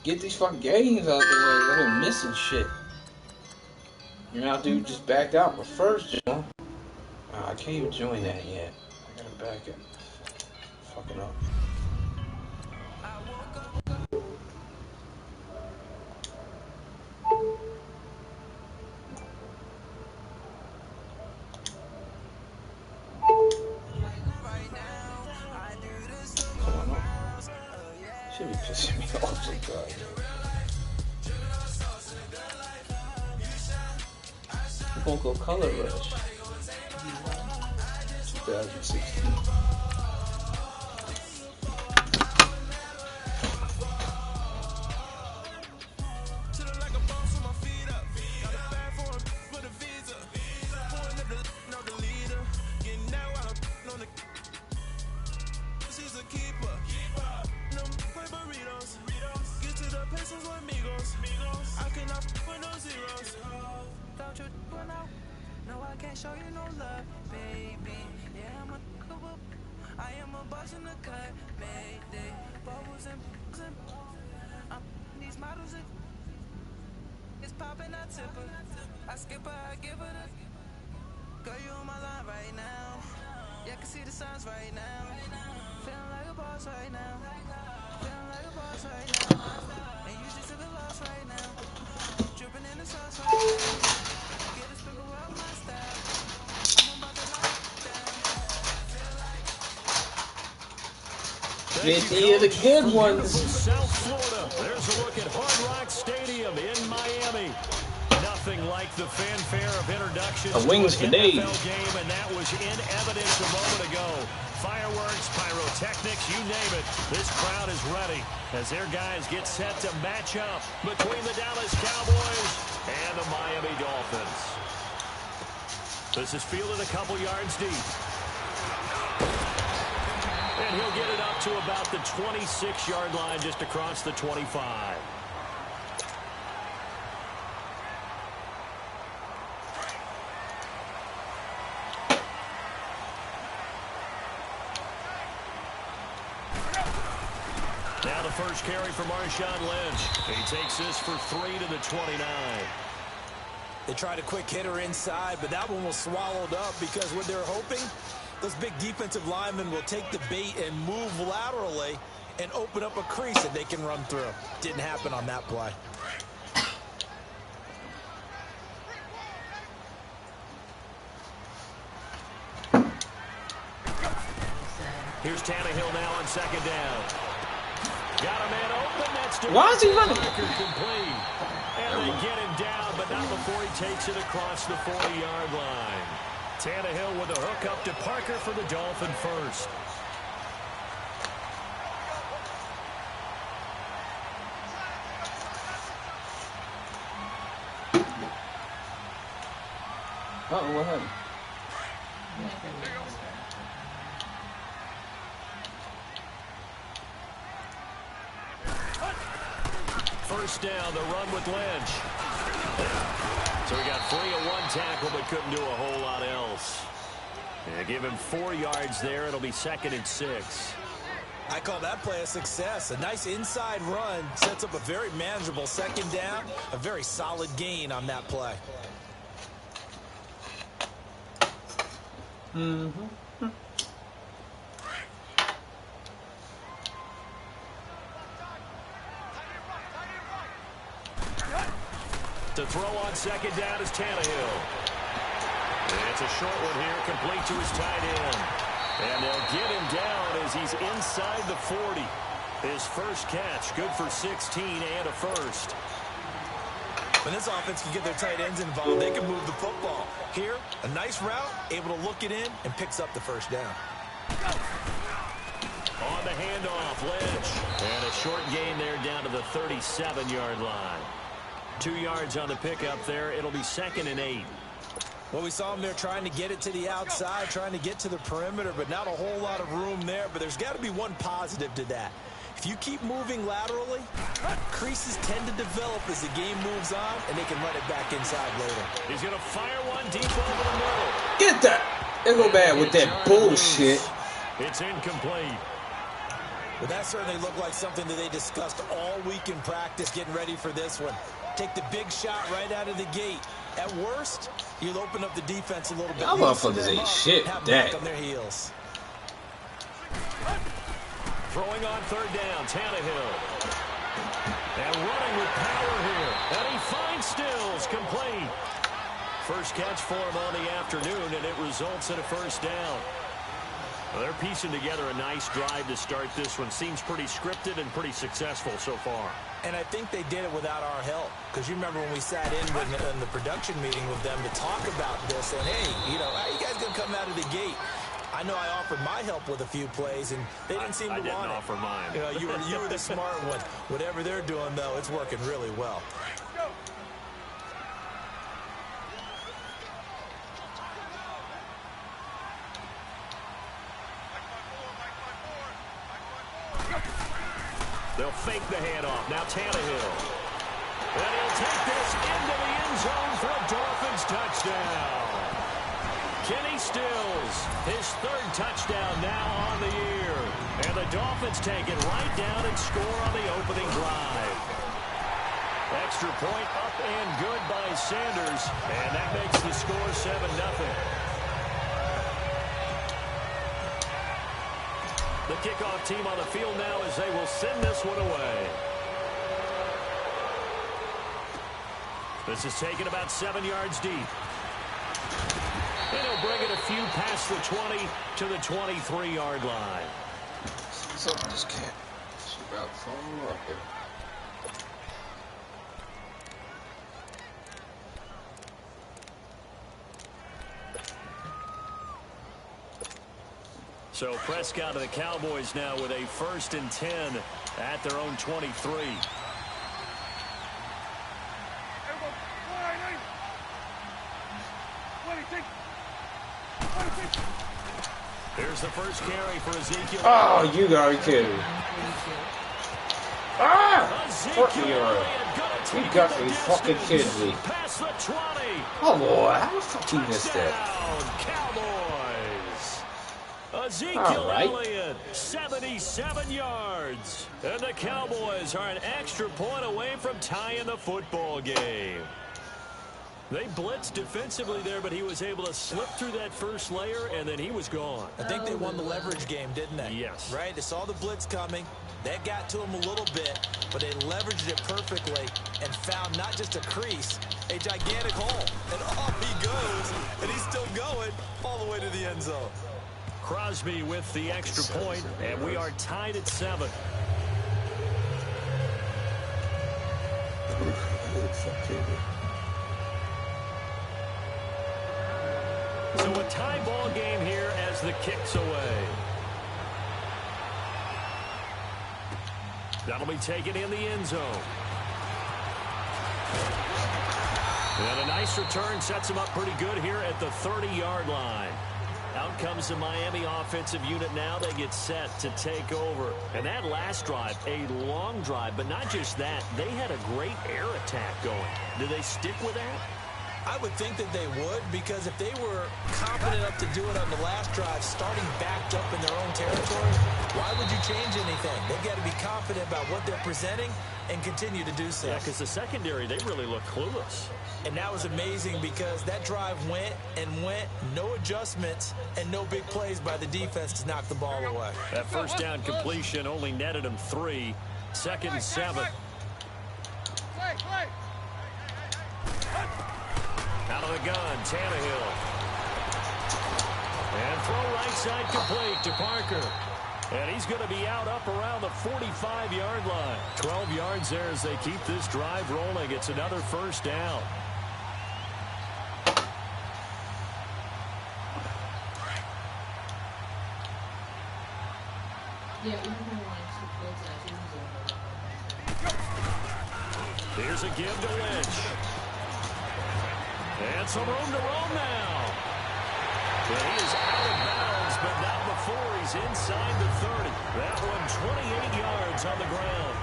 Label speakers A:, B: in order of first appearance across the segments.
A: get these fucking games out the way. I've been missing shit. You know, dude just backed out. But first, you know, I can't even join that yet. I gotta back it. Fucking up. Should be pissing me off sometimes. I'm gonna go Color Rush. 2016. These are the good ones.
B: South Florida. There's a look at Hard Rock Stadium in Miami. Nothing like the fanfare of introductions to an NFL game, and that was in evidence a moment ago. Fireworks, pyrotechnics, you name it. This crowd is ready as their guys get set to match up between the Dallas Cowboys and the Miami Dolphins. This is fielded a couple yards deep. And he'll get it up to about the 26-yard line, just across the 25. Now the first carry for Marshawn Lynch. He takes this for 3 to the 29.
C: They tried a quick hitter inside, but that one was swallowed up because what they're hoping, those big defensive linemen will take the bait and move laterally and open up a crease that they can run through. Didn't happen on that play.
B: Here's Tannehill now on second down. Got a man open. That's
A: why is he running?
B: Complete. And they get him down, but not before he takes it across the 40-yard line. Tannehill with a hook up to Parker for the Dolphin first.
A: Uh-oh, what happened?
B: First down, the run with Lynch. So he got free of one tackle, but couldn't do a whole lot else. Yeah, give him 4 yards there. It'll be 2nd and 6.
C: I call that play a success. A nice inside run sets up a very manageable second down. A very solid gain on that play.
B: To throw on second down is Tannehill. And it's a short one here, complete to his tight end. And they'll get him down as he's inside the 40. His first catch, good for 16 and a first.
C: When this offense can get their tight ends involved, they can move the football. Here, a nice route, able to look it in, and picks up the first down.
B: On the handoff, Lynch. And a short gain there down to the 37-yard line. 2 yards on the pickup there. It'll be 2nd and 8.
C: Well, we saw him there trying to get it to the outside, trying to get to the perimeter, but not a whole lot of room there. But there's got to be one positive to that. If you keep moving laterally, creases tend to develop as the game moves on, and they can run it back inside later.
B: He's going to fire one deep over the middle.
A: Get that! They go bad with that bullshit.
B: It's incomplete.
C: Well, that certainly looked like something that they discussed all week in practice, getting ready for this one. Take the big shot right out of the gate. At worst, you'll open up the defense a little bit.
A: Y'all motherfuckers ain't shit. That.
C: On their heels.
B: Throwing on third down, Tannehill. And running with power here. And he finds Stills, complete. First catch for him on the afternoon, and it results in a first down. Well, they're piecing together a nice drive to start this one. Seems pretty scripted and pretty successful so far.
C: And I think they did it without our help. Because you remember when we sat in the production meeting with them to talk about this. And, hey, how you guys going to come out of the gate? I know I offered my help with a few plays, and they didn't seem to want it.
B: I didn't offer mine.
C: You were the smart one. Whatever they're doing, though, it's working really well.
B: They'll fake the handoff. Now Tannehill. And he'll take this into the end zone for a Dolphins touchdown. Kenny Stills, his third touchdown now on the year. And the Dolphins take it right down and score on the opening drive. Extra point up and good by Sanders. And that makes the score 7-0. The kickoff team on the field now as they will send this one away. This is taken about 7 yards deep. And he'll bring it a few past the 20 to the 23-yard line.
A: So this cat. She's about to fall up here.
B: So Prescott of the Cowboys now with a 1st and 10 at their own 23. Here's the first carry for Ezekiel.
A: Oh, you gotta be kidding me. Ah! Fucking you got to be fucking kidding me. Oh boy, how the fuck you missed that?
B: Ezekiel Elliott, 77 yards. And the Cowboys are an extra point away from tying the football game. They blitzed defensively there, but he was able to slip through that first layer, and then he was gone.
C: I think they won the leverage game, didn't they?
B: Yes.
C: Right? They saw the blitz coming. That got to him a little bit, but they leveraged it perfectly and found not just a crease, a gigantic hole. And off he goes, and he's still going all the way to the end zone.
B: Crosby with the extra point, and we are tied at 7. So a tie ball game here as the kick's away. That'll be taken in the end zone. And a nice return sets him up pretty good here at the 30-yard line. Out comes the Miami offensive unit now. They get set to take over. And that last drive, a long drive, but not just that. They had a great air attack going. Do they stick with that?
C: I would think that they would, because if they were confident enough to do it on the last drive, starting backed up in their own territory, why would you change anything? They've got to be confident about what they're presenting and continue to do so.
B: Yeah, because the secondary, they really look clueless.
C: And that was amazing because that drive went and went, no adjustments, and no big plays by the defense to knock the ball away.
B: That first down completion only netted them 3. 2nd and 7. Out of the gun, Tannehill. And throw right side complete to Parker. And he's going to be out up around the 45-yard line. 12 yards there as they keep this drive rolling. It's another first down. Here's a give to Lynch. And some room to roam now. But he is out of bounds, but not before he's inside the 30. That one 28 yards on the ground.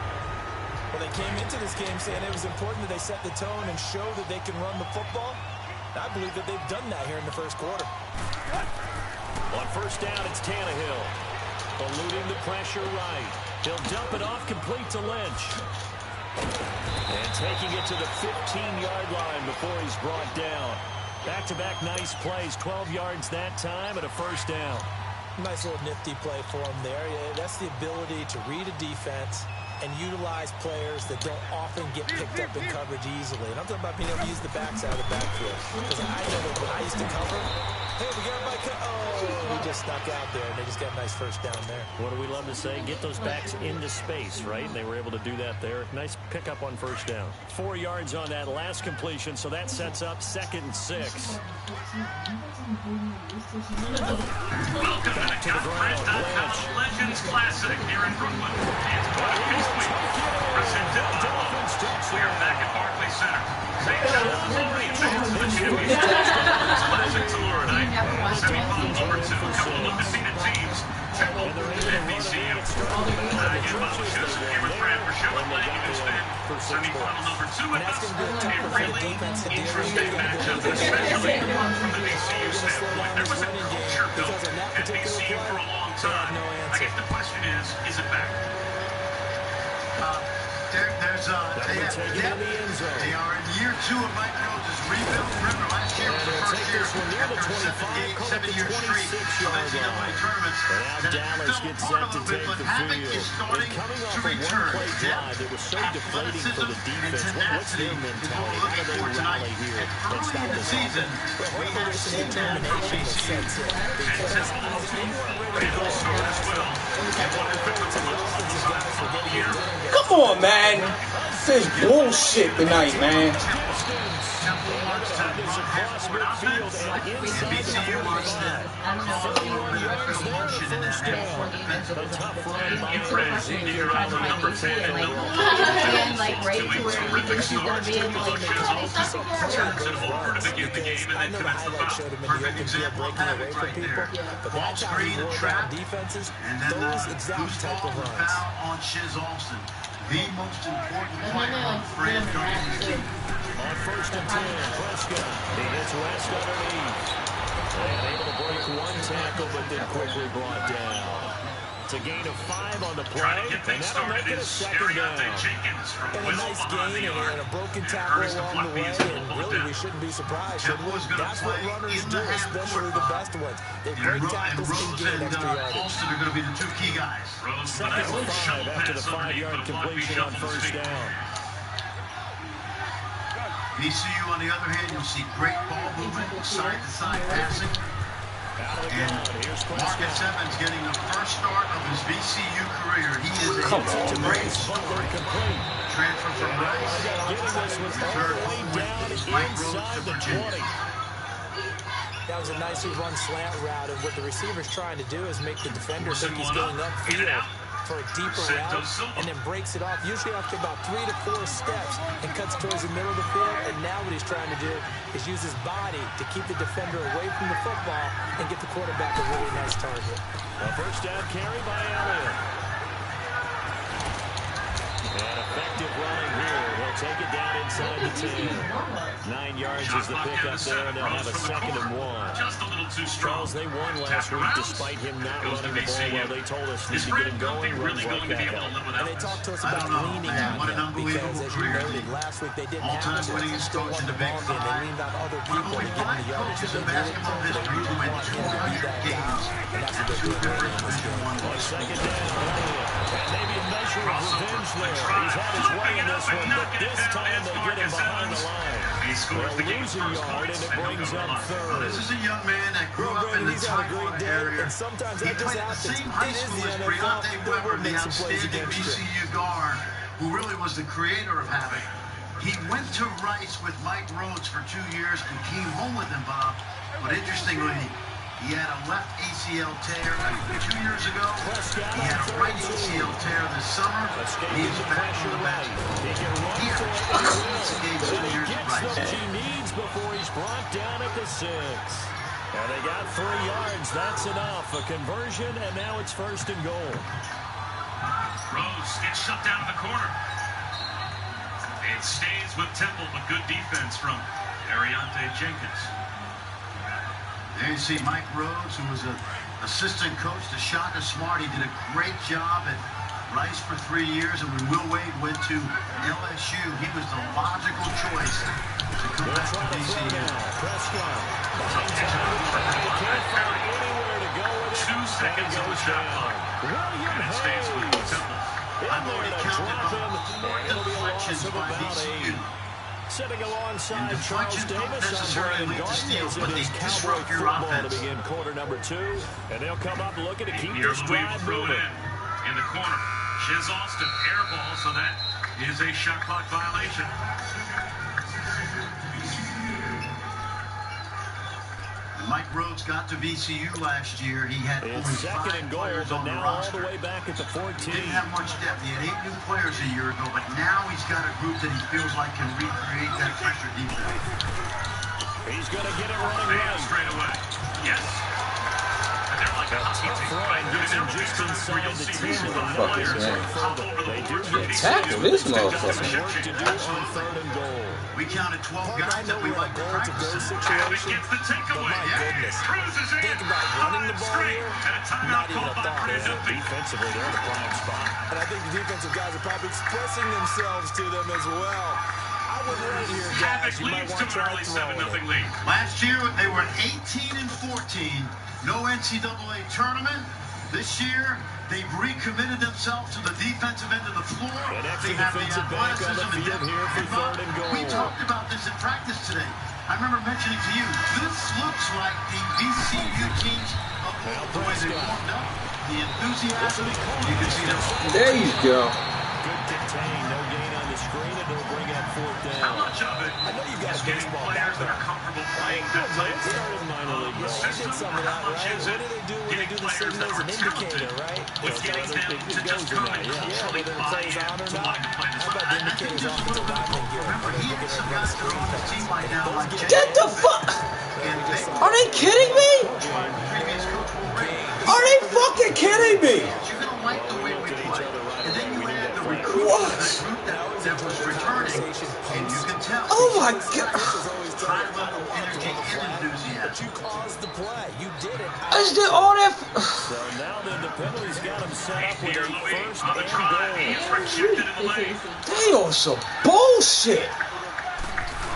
C: Well, they came into this game saying it was important that they set the tone and show that they can run the football. I believe that they've done that here in the first quarter.
B: On first down, it's Tannehill. Eluding the pressure right. He'll dump it off complete to Lynch. And taking it to the 15-yard line before he's brought down. Back-to-back nice plays, 12 yards that time and a first down.
C: Nice little nifty play for him there. Yeah, that's the ability to read a defense and utilize players that don't often get picked up in coverage easily. And I'm talking about being able to use the backs out of the backfield. Because I know that when I used to cover, hey, we got my he just snuck out there, and they just got a nice first down there.
B: What do we love to say? Get those backs into space, right? And they were able to do that there. Nice pickup on first down. 4 yards on that last completion, so that sets up 2nd and 6.
D: Welcome to the gq5's Legends Classic here in Brooklyn. It's Broadcast Week, presented by Lowe's. We are back at Barclays Center. Say shout out to all the fans of the championship. Classic tomorrow night. Semifinal number 2. Couple of undefeated teams. Temple and VCU. Again, Bob Shoes, Cameron Pratt for Sherwood Lang and his men. Semifinal number 2 with us. A really interesting matchup, especially from the VCU standpoint. There was a culture built at VCU for a long time. I guess the question is it back?
E: They are in year 2 of Mike Rhodes' rebuild. Remember, last year was the first year after a 7-year streak of NCAA tournaments.
B: And now Dallas gets set to take the field. And coming off a one-play drive that was so deflating for the defense, what's their mentality? How do they rally here and stop the season?
C: Well, there's some determination that sets in. Because
D: They will start as well.
A: Come on, man. This is bullshit tonight, man.
C: Defenses, those exact type of runs.
E: On Shiz Alston, the most important player on Fred Durant's team.
B: On 1st and 10, Prescott. He gets West underneath. And able to break one tackle, but then quickly brought down. It's a gain of 5 on the play, and that'll make it a 2nd down.
C: And a nice gain and a broken tackle along the way, and really we shouldn't be surprised, should we? That's what runners do, especially the best ones. They break tackles and gain extra yardage.
E: Alston are going to be the 2 key guys.
B: 2nd and 5 after the 5-yard completion on 1st down.
E: VCU, on the other hand, you'll see great ball movement, side-to-side passing. And Marcus Evans getting the first start of his VCU career. He is a great story. Transfer from Rice. Third home with Mike Rhodes to Virginia.
C: That was a nicely run slant route, and what the receiver's trying to do is make the defender think he's going upfield for a deeper route, and then breaks it off, usually after about 3 to 4 steps, and cuts towards the middle of the field. And now what he's trying to do is use his body to keep the defender away from the football and get the quarterback a really nice target.
B: A first down carry by Elliott. And effective running here. He'll take it down inside the 10. 9 yards is the pickup there, and they'll have a 2nd and 1.
D: Just a little too strong.
B: Charles, they won last week despite him not running the ball well. They told us need to get him going, runs like that.
C: And they talked to us about leaning on him because, as you noted, last week they didn't have him. Still won the ball game. They leaned on other people to get him the yardage that they needed. They really want him to be that guy, and that's what they're doing in this game.
B: On 2nd down, and maybe a measure of revenge there. He's had his way in this one, but this time they get him behind the line.
D: Scores the game's first
B: yard, and it brings up 3rd.
E: This is a young man that grew up in the Tidewater area.
C: And sometimes
E: He
C: that
E: played
C: just
E: the
C: happens.
E: same high
C: It is
E: school as
C: the
E: Briante
C: NFL.
E: Weber, the
C: Make some plays
E: outstanding
C: against you.
E: VCU guard, who really was the creator of Havoc. He went to Rice with Mike Rhodes for 2 years and came home with him, Bob. But interestingly, he had a left ACL tear 2 years ago. He had a right ACL tear this summer. He is back on the bench. He had 2 games 2 years at Rice.
B: He needs before he's brought down at the 6. And they got 3 yards. That's enough. A conversion, and now it's 1st and goal.
D: Rose gets shut down in the corner. It stays with Temple, but good defense from Ariante Jenkins.
E: There you see Mike Rhodes, who was an assistant coach to Shaka Smart. He did a great job at Rice for 3 years, and when Will Wade went to LSU, he was the logical choice to come back to VCU.
D: 2 seconds on the shot clock. And it stays with Temple.
E: I've already counted more deflections by VCU.
B: Sitting alongside
E: And
B: Charles
E: deflections don't
B: Davis,
E: necessarily lead to steals, but they disrupt your
B: football to
E: offense.
B: begin quarter number 2, and they'll come up looking to keep
D: Here
B: this
D: Louis
B: drive
D: throw it
B: moving.
D: in the corner. Shiz Austin, air ball, so that is a shot clock violation.
E: Mike Rhodes got to VCU last year. He had only
B: It's
E: 5
B: second and goal,
E: players
B: but
E: on the
B: now all
E: roster.
B: the way back at the 14.
E: Didn't have much depth. He had 8 new players a year ago, but now he's got a group that he feels like can recreate that pressure defense.
B: He's going to get it running
D: Bam,
B: right.
D: straight away. Yes. And they're like a hockey team, right? There's never been times where you'll see these 5 players hop over the boards for VCU.
A: Tackle this motherfucker.
B: Work to do on third and goal.
E: We counted 12 guys that we like to practice.
D: Travis gets the takeaway.
C: goodness.
D: Cruises in.
C: Think about running the ball
D: Straight.
C: here.
D: And a timeout
C: Not even
D: called
C: a
D: by
C: thought,
D: Brandon
C: is it?
D: Beat.
B: Defensively, they're in a prime spot.
C: And I think the defensive guys are probably expressing themselves to them as well. I would right here, guys.
D: Havoc
C: You might
D: leads
C: want
D: to
C: to
D: an
C: try
D: early
C: throwing
D: 7-0
C: it.
D: lead.
E: Last year, they were 18 and 14. No NCAA tournament. This year, they've recommitted themselves to the defensive end of the floor.
B: An extra
E: They have the
B: defensive back on the
E: athleticism and
B: field
E: depth.
B: here for
E: And Bob,
B: third and goal.
E: we talked about this in practice today. I remember mentioning to you, this looks like the VCU teams of the way they warmed up, the enthusiasm. You can see them.
A: There you go.
B: Good contain, no gain on the screen, and it'll bring up fourth
D: How
B: down.
D: much of it
C: I know you got
D: is
C: a
D: getting
C: baseball
D: players that are
C: background.
D: comfortable playing that type
B: Started minor league
D: of
B: ball.
D: system?
C: Did some of that,
D: How much
C: right?
D: is
C: What
D: it
C: do they do when they
D: getting
C: do the
D: players that
C: signals
D: are
C: and indicator,
D: talented
C: right?
D: with getting them to just come and culturally
C: whether it
D: buy
C: plays
D: in
C: on or
D: to
C: not.
D: wanting to play this
C: How about
D: level?
C: the
E: I think
C: indicators
E: there's a
C: off
E: little
C: the
E: bit of
C: lineman
E: both.
C: gear?
E: Remember, he and some guys that are on the team right now, like
A: Get the fuck!
E: and they
A: Are they kidding me?
E: previous coach Will Ray.
A: Are they fucking kidding me?
E: You're going to like the way we play. And then you add the recruits to that group that was returning, and you can tell.
A: Oh my god!
E: High level energy and enthusiasm.
C: But you caused the play. You did it.
A: I just did all that.
B: So now then the penalty's got him set up with
D: Here
B: a
D: Louis
B: first
D: on the
B: and
D: drive. He is
B: goal.
D: rejected in the lane.
A: They on some bullshit.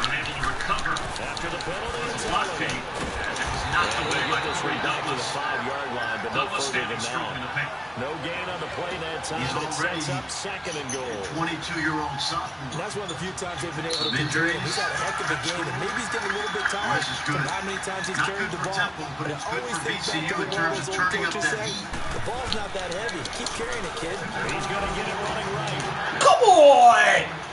D: Unable to recover.
B: After the penalty, it's
D: Lucky. As it was knocked away by Corey
B: back to the
D: Douglas.
B: 5-yard line, but no
D: Douglas
B: further
D: standing
B: than
D: strong in
B: that.
D: the paint.
B: No gain on the play that time.
E: He's
B: It
E: already
B: sets up second and goal.
E: 22-year-old
C: And
E: sophomore.
C: that's one of the few times they've been able to
E: Some
C: control him.
E: injuries.
C: He's had a heck of a game, and maybe he's getting a little bit tired
E: This is good.
C: from how many times he's
E: Not
C: carried
E: good
C: the
E: for
C: ball.
E: Temple, but
C: I
E: it's good
C: always
E: for
C: think back
E: VCU
C: to
E: in
C: what
E: terms
C: those
E: of
C: old
E: turning up
C: coaches
E: that
C: say.
E: heat.
C: The ball's not that heavy. Keep carrying it, kid.
B: He's going to get it running right.
A: Come on!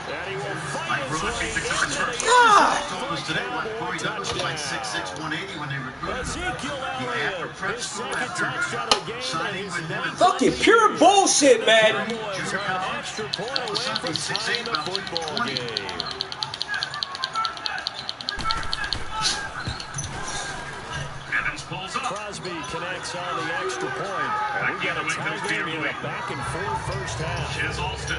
B: And he will fight
E: Mike
B: his
E: Rhodes
B: way
E: takes the
B: into
E: control.
B: the
A: God!
E: Told us today what Corey Douglas was like 6'6", 180 when they recruited him.
B: Ezekiel
E: He had to
B: Elliott,
E: prep
B: his
E: school
B: second
E: after
B: touchdown of the game, and
E: signing
B: his
E: with him.
B: ninth
A: Fucking pure bullshit, man.
B: Boys
E: Junior
B: are an
E: college.
B: extra point away
E: Something
B: from
E: 6'8",
B: tying the
E: about
B: football
E: 220.
B: game.
D: Evans pulls up.
B: Crosby connects on the extra point. And we've got a tie game in a back and forth first half.
D: Shiz Austin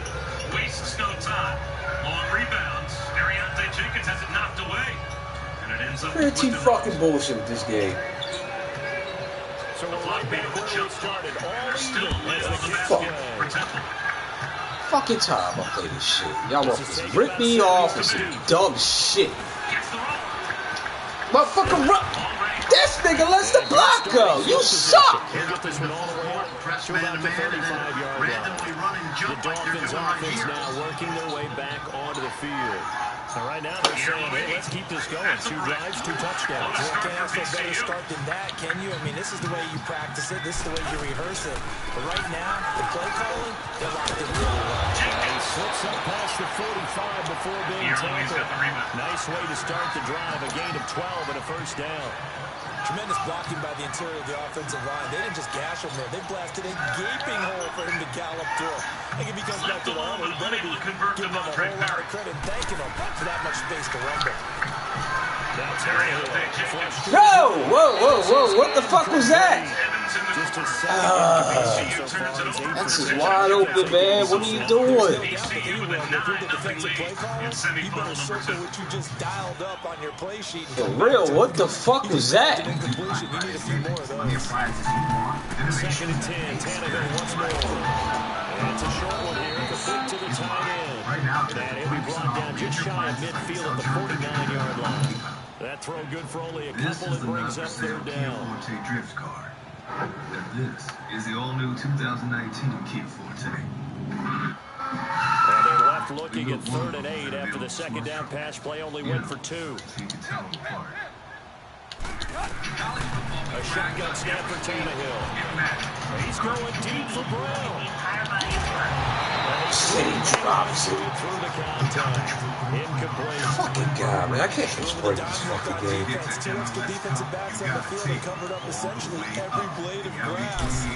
D: wastes no time. Long rebounds. Ariante Jenkins has it knocked away. And it ends up
A: Pretty
D: with the
A: fucking bullshit with this game.
B: So we're right back where we started. All
D: still
B: even
D: lit
B: as
D: on
B: the
D: the
B: kids
D: basket
B: play.
D: for Temple.
A: Fucking time I play this shit. Y'all want to rip me off with some dumb shit.
D: Gets the roll.
A: Motherfucker, run. This nigga lets the block go. You suck.
B: He'll get this one all the way up
E: Press
B: to
E: man
B: about
E: to
B: the
E: man and then
B: 35-yard line.
E: randomly run and
B: The
E: jump like they're
B: Dolphins
E: doing right
B: offense
E: here.
B: now working their way back onto the field. So right now they're saying, hey, let's keep this going. 2 drives, 2 touchdowns.
C: You can't ask for a better start than that, can you? I mean, this is the way you practice it. This is the way you rehearse it. But right now, the play calling, they're locked in really well.
B: He slips up past the 45 before being
D: Here, Louis got
B: tackled.
D: the rebound.
B: Nice way to start the drive. A gain of 12 and a first down.
C: Tremendous blocking by the interior of the offensive line. They didn't just gash him there. They blasted a gaping hole for him to gallop through. I think if he comes back to the huddle, he better be
D: Unable to convert
C: giving
D: the
C: him a
D: ball.
C: whole lot of credit and thanking him for that much space to rumble.
B: That's
D: Ariante Jenkins.
A: Whoa. What the fuck was that?
D: Evans in the
B: just a
D: corner.
B: second.
D: VCU turns it over.
A: That's just wide open, man. What are you doing?
D: VCU with a 9-0 lead in semifinal number 2.
C: What you just dialed up on your play sheet.
A: For real, what the fuck was that?
C: Incompletion. You need a few more of those.
B: Second and 10. Tannehill once more. It's a short one here, complete to the tight end. And he'll be brought down just shy of midfield at the 49-yard line. That throw good for only a couple and brings up third down.
F: Drift card. This is the all-new 2019 Kia Forte.
B: And they're left looking at 3rd and 8 after the second down pass play only went for 2.
F: So you can tell them apart.
B: A shotgun snap for Tannehill. He's going deep for Brown.
A: City drops it.
B: Through the contact. Incomplete.
A: Fucking God, man. I can't explain this fucking game.
C: Defense, too. It's the defensive backs on the field and covered up essentially every blade of grass.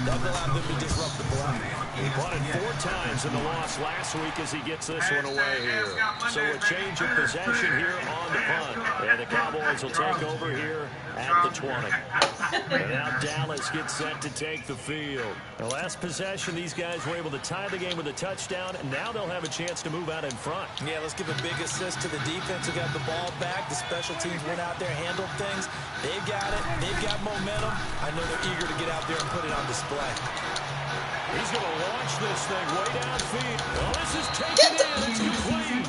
C: That allowed them to disrupt the block.
B: He punted 4 times in the loss last week as he gets this one away here. So a change of possession here on the punt. And the Cowboys will take over here at the 20. And now Dallas gets set to take the field. The last possession, these guys were able to tie the game with a touchdown, and now they'll have a chance to move out in front.
C: Yeah, let's give a big assist to the defense who got the ball back. The special teams went out there, handled things. They've got it. They've got momentum. I know they're eager to get out there and put it on display.
B: He's going to launch this thing way downfield. Well, this is taken in. It's complete.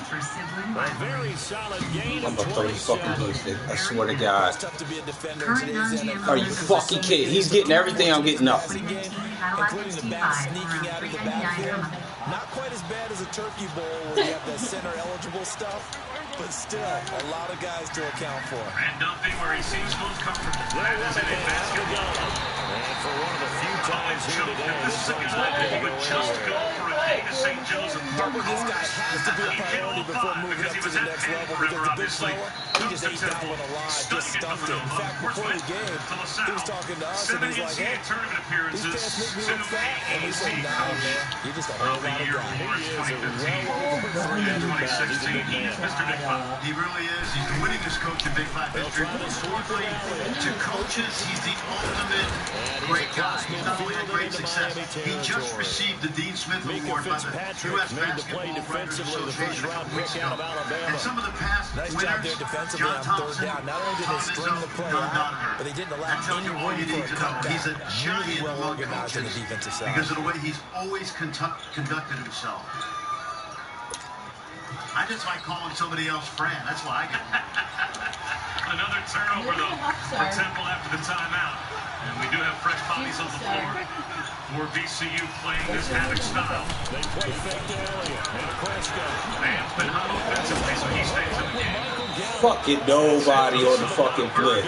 B: A very solid gain
A: I'm
B: of
A: gonna throw this fucking
B: 27.
A: joystick. I swear to God.
C: It's tough to be a defender in today's NFL.
A: Are you fucking kidding? He's getting everything, I'm getting nothing.
C: Including the back sneaking out of the backfield. Not quite as bad as a turkey bowl where you have that center-eligible stuff, but still a lot of guys to account for.
D: And dumping where he seems most comfortable.
B: That
D: That is
B: one
D: in a
B: out
D: basket.
B: of the gun. And for one of the few times here today,
D: This
B: this
D: second
B: one's not
D: level
B: going to
D: would
B: go
D: just go
B: anywhere.
D: for a day to St. Joseph.
C: But this guy has to be a priority before moving up to the next level because the big fella, he just ate that one alive, just stuffed it. In fact, before the game, he was talking to us and he's like, hey, these pants make me look fat. And we said, nah, man, you're just a whole lot of guy.
B: He is a well over 300 pounds. He's a big man.
E: He really is. He's the winningest coach in Big 5 history. To coaches, he's the ultimate great guy. He's not only had great success, he just received the Dean Smith Award by the U.S. Basketball Writers Association a couple weeks ago. And some of the past
C: Nice
E: winners,
C: job there defensively
E: John
C: on 3rd
E: Thompson,
C: down. Not only did they
E: Tom
C: string
E: Izzo,
C: the play
E: John
C: out,
E: Donovan.
C: but they didn't allow
E: That tells
C: any
E: you all
C: room
E: you
C: for
E: need
C: a
E: to know.
C: comeback.
E: He's a giant
C: Really well
E: among
C: organized on the
E: coaches
C: defensive side.
E: because of the way he's always conducted himself. I just like calling somebody else Fran. That's why I get
D: Another turnover, though, for Temple after the timeout. And we do have fresh bodies on the floor for VCU playing this havoc style.
B: They play fake to Elliott. And Prescott.
D: Man's been hot offensively, so he stays in the game.
A: Fucking nobody on the fucking play.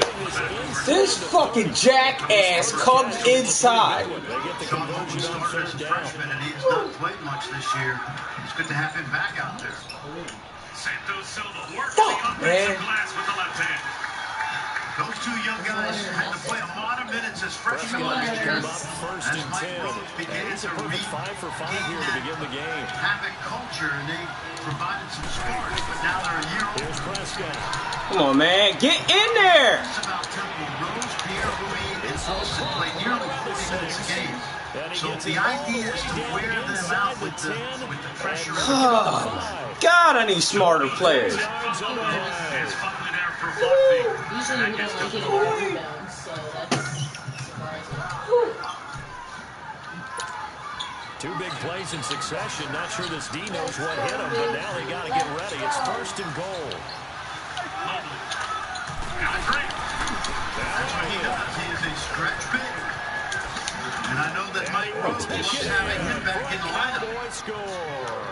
A: This fucking jackass comes inside.
B: They get the
E: Sean Holmes
B: conversion on
E: started as
B: 3rd
E: a
B: down.
E: freshman, and he has not played much this year. It's good to have him back out there.
D: Santos Silva works
A: Fuck,
D: the offensive
A: man.
D: glass with the left hand.
E: Those two young guys had to play a lot of minutes as freshmen last year.
B: About 1st
E: As
B: and
E: Mike
B: 10.
E: Rhodes began
B: He's a
E: to
B: perfect 5 for 5 here to begin the game.
E: Havoc culture, and they provided some sparks, but now they're a year
B: Here's
E: old.
B: Prescott.
A: Come on, man. Get in there.
E: It's about Temple Rose, Pierre Louis, and Wilson play nearly 40 minutes a game. So the idea is to wear them out with the pressure.
A: Oh, God, I need smarter players.
D: Is finally there for Buckby.
G: Usually we don't like it in rebounds, so that's surprising.
B: 2 big plays in succession. Not sure this D knows what hit him, but now they got to get ready. It's 1st and goal.
E: That's what he does. He is a stretch big. And I know that Mike Rhodes loves having him back in the lineup.
B: Cowboys score.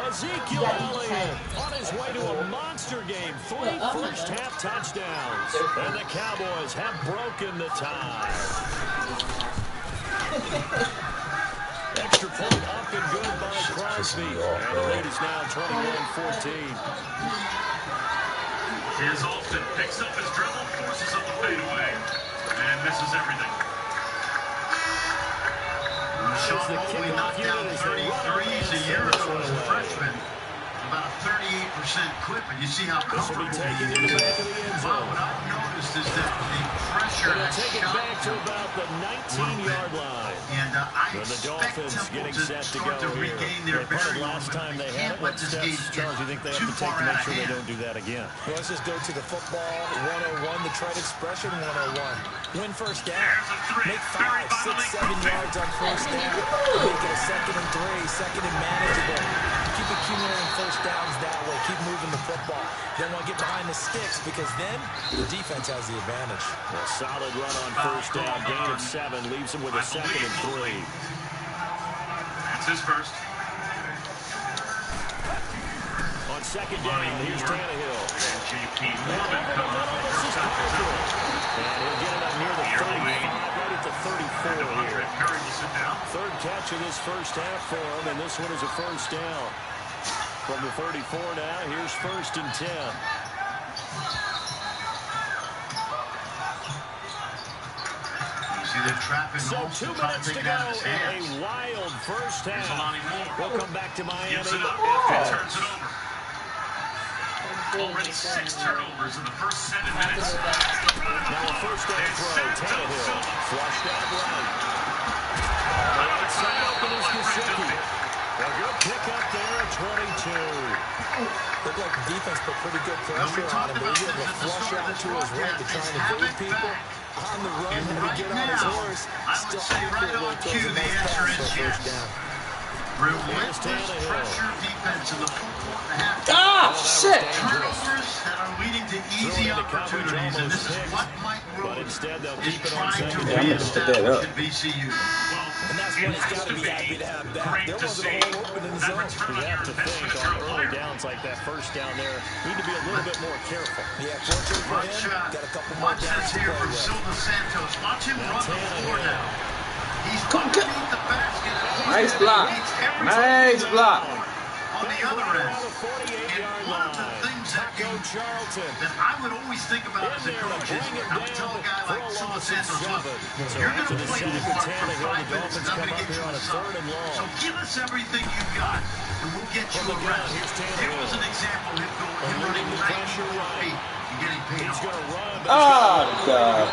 B: Ezekiel Elliott on his way to a monster game. 3 first-half touchdowns. And the Cowboys have broken the tie. Extra point up and good by Crosby. And the lead is now 21-14.
D: Here's Alston, picks up his dribble, forces up the fadeaway, and misses everything.
E: Sean Mobley knocked down 33s a year ago as a freshman. about a 38% clip, and you see how comfortable he is. But what I've noticed is that the pressure has shot
B: back to about the 19-yard line.
E: And I
B: the
E: expect
B: Dolphins
E: Temple
B: getting
E: to
B: set to
E: start
B: go
E: to
B: here.
E: regain their
B: They punted
E: bearings.
B: last time they had it.
E: What
B: What steps, Charles, you think they have to take to make sure they don't do that again?
C: Well, let's just go to the football 101, the trade expression 101. Win first down. Make 5, 6, 7 yards on first down. Make it a 2nd and 3, 2nd and manageable. Keep accumulating first downs that way. Keep moving the football. Don't want to get behind the sticks because then the defense has the advantage.
B: A solid run on first down. Gain of 7 leaves him with a 2nd and 3.
D: That's his first.
B: On 2nd down, here's Tannehill. And he'll get it up near the 35, right at the 34 here. Third catch of this first half for him, and this one is a first down. From the 34 now, here's 1st and 10.
E: See the trapping
B: So 2 minutes to go in a wild first half. We'll come back to Miami.
D: Gives it up and turns it over. Already 6 turnovers in the first 7 minutes.
B: Now a first down throw. Tannehill flushed out right. On the right side open is Gesicki. A good pick up there at 22.
C: Looked like the defense put pretty good pressure on him, but he was able to flush out to his right to try and evade people. On the run, had to get on his horse. Still accurately throws a nice pass for a first down.
E: Relentless pressure defense in the full court and a half.
A: Ah, shit!
E: Turnovers that are leading to easy opportunities, and this is what Mike Rhodes is trying to reestablish at VCU.
C: And that's when he's got to be happy to have back. There wasn't a hole open in the zone.
B: You have to think on early downs like that first down there, need to be a little bit more careful.
C: Yeah, fortunately for him, got a couple more
E: Watch
C: downs
E: this
C: to
E: here
C: play
E: from
C: with.
E: Silva Santos. Watch him run the floor now. He's underneath the basket.
A: Nice block. Nice block.
E: On the other end. And one of the things that I would always think about as a coach is I would tell a guy like Silva Santos, look, you're going to play hard for 5 minutes and I'm going to get you in the sun. So give us everything you've got and we'll get you a rest. Here was an example of him running 94 feet and getting paid off.
A: Oh, God.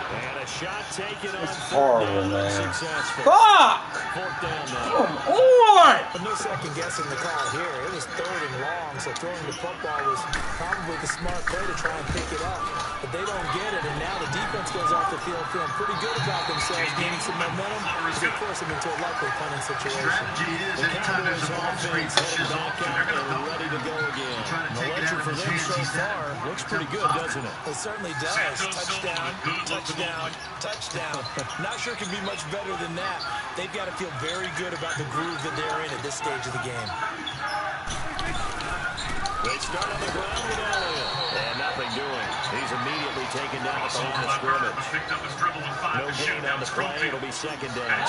B: And a shot taken on
A: Horrible, man.
B: successful.
A: Fuck!
B: Fourth down now.
A: Come on!
C: But no second guessing the call here. It was 3rd and long, so throwing the football was probably the smart play to try and pick it up. But they don't get it, and now the defense goes off the field feeling pretty good about themselves, gaining some momentum, to force them into a likely punting situation.
E: Strategy is anytime there's a ball screen for Shizzle, they're going to help
B: ready to go again.
E: try to
B: The
E: take it
B: lecture
E: out
B: for
E: of his
B: them
E: hands.
B: so
E: He's
B: far looks pretty good, doesn't it?
C: It certainly does. Touchdown, touchdown, touchdown. Not sure it can be much better than that. They've got to feel very good about the groove that they're in at this stage of the game.
B: They start on the ground with Elliott. And nothing doing. He's immediately taken down at the line of scrimmage. No gain on the play. It'll be 2nd down.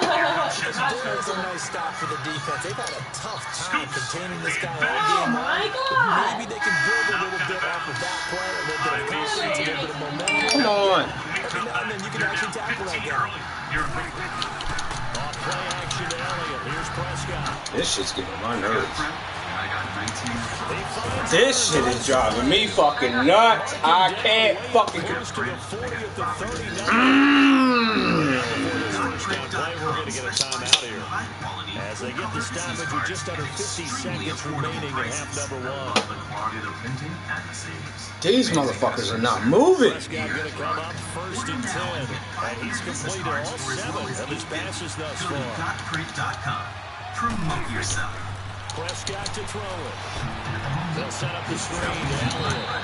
C: There's a nice stop for the defense. They've had a tough time containing this guy all game long. Maybe they can build a little bit off of that play, a little bit of confidence, a little bit of momentum.
A: Come on.
C: Every now and then you can actually tackle that guy.
B: Off play action to Elliott. Here's Prescott.
A: This shit's getting on my nerves.
F: I got 19.
A: This shit is driving me fucking nuts. I can't fucking.
B: Close to the 40 at the 39. We're going to get a timeout here. As they get the stoppage with just under 50 seconds remaining in half number 1.
A: These motherfuckers are not moving.
B: Prescott going to come up 1st and 10. And he's completed all 7 of his passes thus far.
F: Promote yourself.
B: Prescott to throw it. They'll set up the screen to Elliott.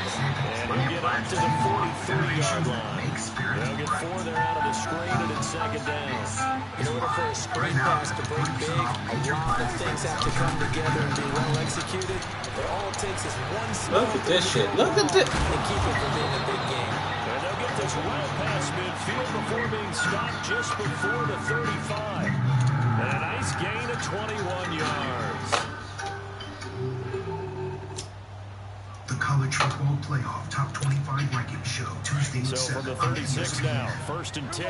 B: And he'll get up to the 43-yard line. They'll get 4 there out of the screen, and it's 2nd down.
C: In order for a screen pass to break big, a lot of things have to come together and be well executed. But all it takes is one small
A: Look at this shit. Look at this.
C: and keep it from being a big game.
B: And they'll get this well past midfield before being stopped just before the 35. And a nice gain of 21 yards.
H: The College Football Playoff Top 25 Ranking Show, Tuesday at 7.
B: So from the 36 now, 1st and 10.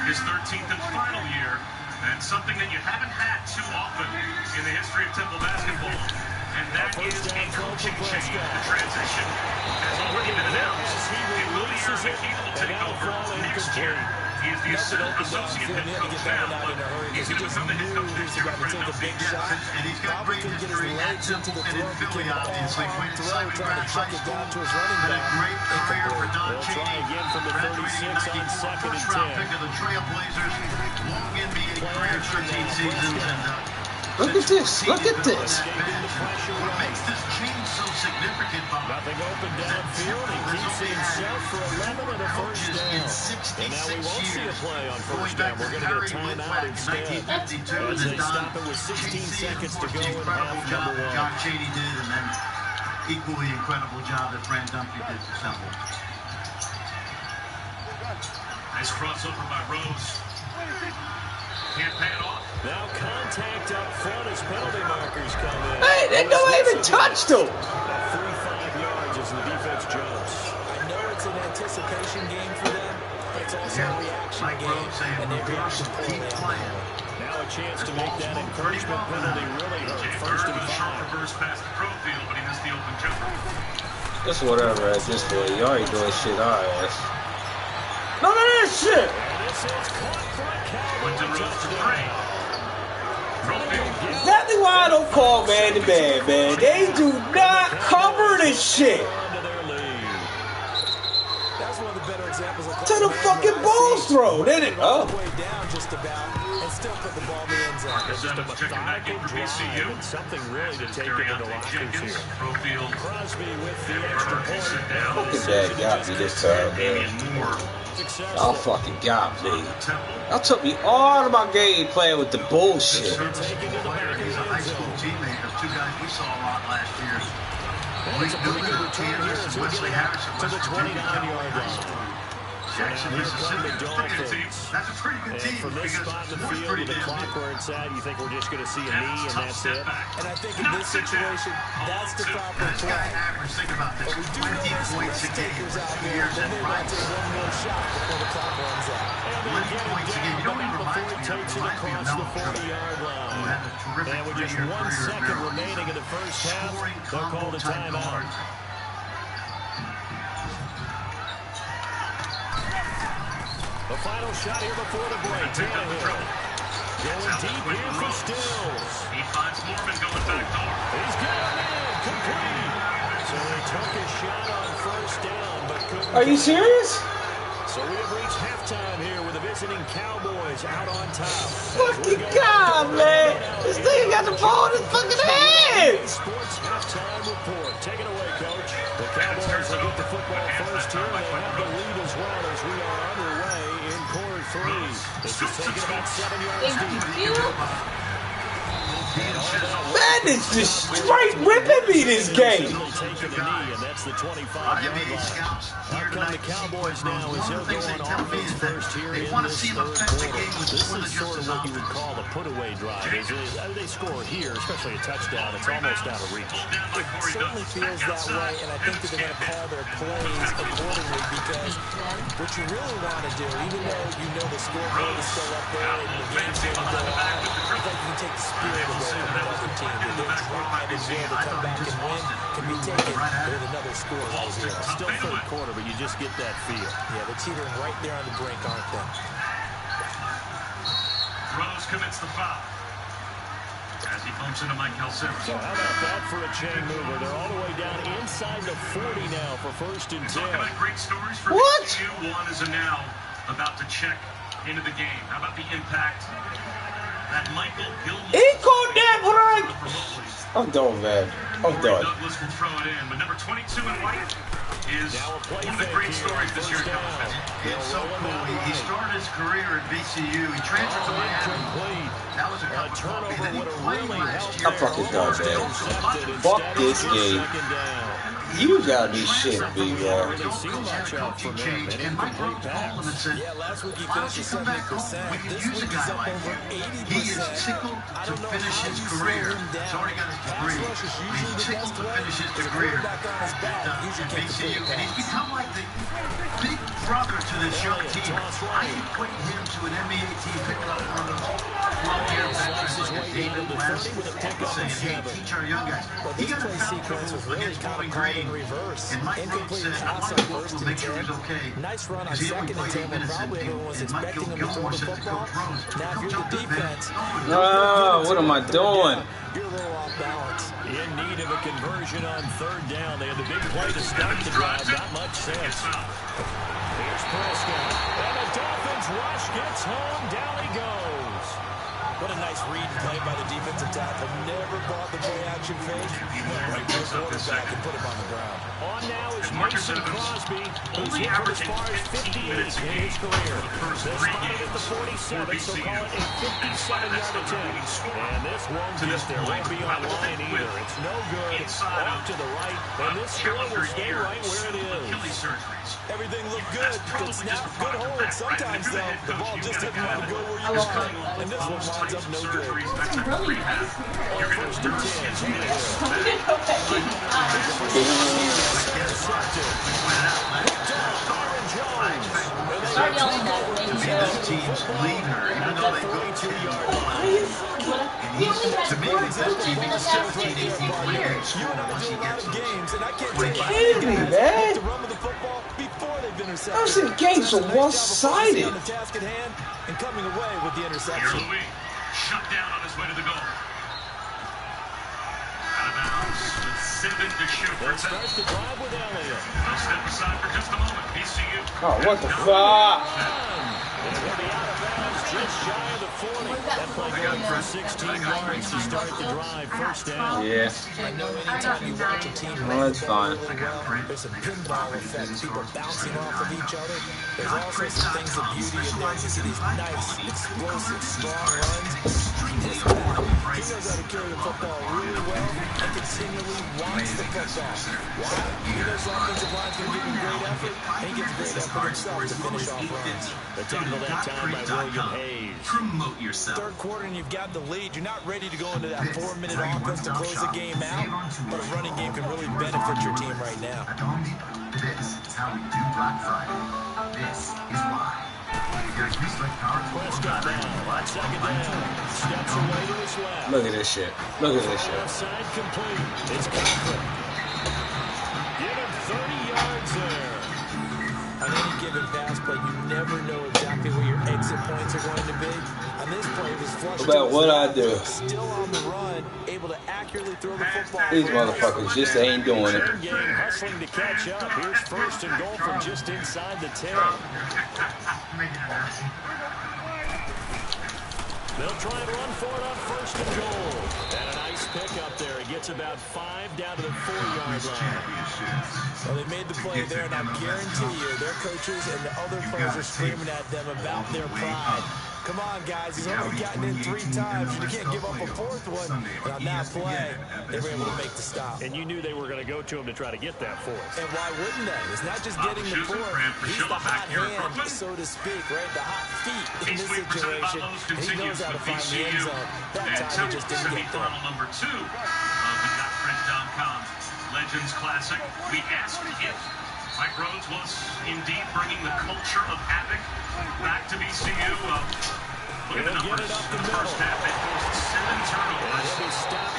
D: His 13th and final year, and and something that you haven't had too often in the history of Temple basketball, and that is a coaching change. The transition has already been announced. It will be Aaron McKeel will take over next year. He is the associate head coach now, but he's going to become the head coach next year with Fred Duffy.
E: And he's got great history at Temple and in Philly, obviously. Played at Simon Gratz High School. Had a great career for Don Cheney. Graduating in 1994, first-round pick of the Trailblazers. Long NBA career, 13 seasons. And
A: look at this. Look at this.
E: what makes this change so significant, Bob?
B: Nothing open downfield. He keeps it himself for 11 and a first down. And now we won't see a play on first down. We're going to get a timeout instead. As they stop it with 16 seconds to go in half number one.
E: John Cheney did, and then equally incredible job that Fran Dunphy did for Temple.
D: Nice crossover by Rose. Can't pay it off.
B: Now contact up front as penalty markers come in.
A: Hey, they don't even touch them.
B: 3-5 yards as the defense jumps.
C: I know it's an anticipation game for them, but it's also a reaction game, and they react poorly on that.
B: Now a chance to make that encouragement penalty really hurt. First and 5.
D: Reverse past the pro field, but he missed the open jumper.
A: It's whatever at this point. Y'all ain't doing shit our ass. Look at this shit.
B: And this is caught for a Cowboy touchdown.
A: Exactly why I don't call man-to-man, man. They do not cover this shit.
C: That's one of the better examples of
A: To the fucking ball's thrown, isn't it? Oh.
C: way down just about, and still put the ball in the end zone.
B: It's just a methodical drive and something really to take into the lockers here. Crosby with the extra point.
A: Fucking bad got me this time, man. Y'all fucking got me. Y'all took me all of my game playing with the bullshit.
E: He's a high school teammate of two guys we saw a lot last year. Malik Newton of Kansas and Wesley Harris of West Virginia. Jackson, Mississippi. That's a pretty good team.
B: From this spot in the field with the clock where it's at, you think we're just going to see a knee and that's it?
C: And I think in this situation, that's the proper
E: This guy averaged, think about this, 20 points a game for 2 years at Rice.
C: one more shot before the clock runs out.
E: 20 points a game. You know what he reminds me of? He reminds me of Mel who had a terrific
B: And with just 1 second remaining in the first half, they'll call the timeout. The final shot here before the break. Tannehill going deep here for Stills.
D: He finds Mormon going back door.
B: He's got it in, complete. So they took a shot on first down, but couldn't.
A: Are you serious?
B: So we have reached halftime here with the visiting Cowboys out on top.
A: Fucking God, man. This thing got the ball in his fucking hands.
B: Sports halftime report. Take it away, Coach. The Cowboys will get the football first here. They have the lead as well as we are underway in quarter 3. This is taking about 7 yards deep.
A: Man, it's just straight whipping me this game.
B: Taking the knee, and that's the 25-yard line. Out come the Cowboys now as they'll go on offense first here in this third quarter. This is sort of what you would call a put-away drive. They score here, especially a touchdown, it's almost out of reach.
C: It certainly feels that way, and I think that they're going to call their plays accordingly because what you really want to do, even though you know the scoreboard is still up there and the game's going to go on, I think you can take the spirit away from another team. That their drive and will to come back and win can be taken with another score right here.
B: Still third quarter, but you just get that feel.
C: Yeah, they're teetering right there on the brink, aren't they?
D: Rose commits the foul as he bumps into Mike Calcera.
B: So how about that for a chain mover? They're all the way down inside the 40 now for first and 10.
D: Talking about great stories for
A: What?
D: VCU. One is now about to check into the game. How about the impact that Michael Gilmore?
A: He caught that right. I'm done, man. I'm done.
D: Douglas will throw it in, but number 22 in white is one of the great stories this year.
E: It's so cool. He started his career at VCU. He transferred to Miami. That was a cup of coffee. Then he played last year.
A: I'm fucking done, man. Fuck this game. You gotta be shitting me, man.
E: And Mike Rhodes called him and said, why don't you come back home? We can use a guy like you. He is tickled to finish his career. He's already got his degree. He's tickled to finish his degree at VCU. And he's become like the big brother to this young team. I equate him to an NBA team picking up one of those David West saying, hey, teach our young guys. He got a foul trouble against Bowling Green. And Mike Rhodes said, I want to coach him, make sure he's okay.
C: Nice run on
E: Because he only
C: second and
E: played
C: 10
E: 8
C: when
E: minutes.
C: probably everyone was
E: And Mike
C: expecting him to throw
E: Gilmore
C: the
E: said to
C: football.
E: Coach Rose,
C: Now if you're the defense,
A: Oh, what am I doing?
C: you're a little off balance.
B: In need of a conversion on third down. They had the big play to start the drive. Not much sense. Here's Prescott. And the Dolphins rush gets home. Down he goes.
C: What a nice read and play by the defensive tackle. Never bought the play action fake. Right to the quarterback and put him on the ground.
B: On now is Mason Crosby, who's hit from as far as 58 in his career. They're spotted at the 47, so call it a 57-yard attempt. And this won't get there. Won't be on line either. It's no good. Off to the right, and this score will stay right where it is.
C: Everything looked good. Good snap, good hold. Sometimes, though, the ball just doesn't want to go where you want it. And this one winds up no good.
G: Really nice.
B: First and 10.
G: Start yelling that when you go.
E: This team's leader, even though they go 2 yards.
G: He only had
E: To me,
G: 4
E: this team
G: in the
E: is
G: last
E: 17, 18
G: 18 years.
C: You and I
E: once
C: do
E: he
C: a lot
E: gets
C: of
E: those.
C: games, and I can't
E: Wait,
C: take
A: kidding me, man?
C: to run with the football before they've intercepted.
A: Those are games are one-sided.
C: On the task at hand and coming away with the interception.
D: Here's Louis, shut down on his way to the goal. Out of bounds, with Sinden to shoot for
B: That starts the drive with Elliott.
D: They'll step aside for just a moment. PCU.
A: Oh, what the fuck?
B: And it'll be out of bounds just shy of the 40. That play going for 16 yards to start the drive. First down.
A: Yeah.
C: I know anytime you watch a team
A: Well, that's fine.
C: there's a pinball effect, people bouncing off of each other. There's also some things of beauty in there. You see these nice, explosive, strong runs. This guy, he knows how to carry the football really well and continually wants the football. Why? He knows the offensive line's going to give him great effort, and he gets great effort himself to finish off runs.
B: The tackle that time by William Hayes.
F: Promote yourself.
C: Third quarter and you've got the lead. You're not ready to go into that 4-minute offense to close the game out, but a running game can really benefit your team right now.
H: This is how we do Black Friday. This is why.
B: Prescott now on second down. Steps away to his left.
A: Look at this shit. Look at this shit.
B: Outside complete. It's Cochran. Give him 30 yards there.
C: On any given pass play, you never know exactly where your exit points are going to be. On this play, it was flushed.
A: About what I do.
C: Still on the run, able to accurately throw the football.
A: These motherfuckers just ain't doing it.
B: Return game hustling to catch up. Here's first and goal from just inside the 10. They'll try and run for it on first and goal. And a nice pick up there. It gets about 5 down to the 4-yard line.
C: Well, they made the play there, and I guarantee you, their coaches and the other players are screaming at them about their pride. Come on, guys. He's only gotten in 3 times. You can't give up a 4th one. And on that play, they were able to make the stop.
B: And you knew they were going to go to him to try to get that 4th.
C: And why wouldn't they? It's not just getting the 4th. He's the hot hand, so to speak, right? The hot feet in this situation. And he knows how to find the end zone. That time he just didn't get there.
D: Number 2 of the GotFriends.com Legends Classic. We asked if Mike Rhodes was indeed bringing the culture of havoc back to BCU. Look at the numbers. In the first half, they forced 7 turnovers.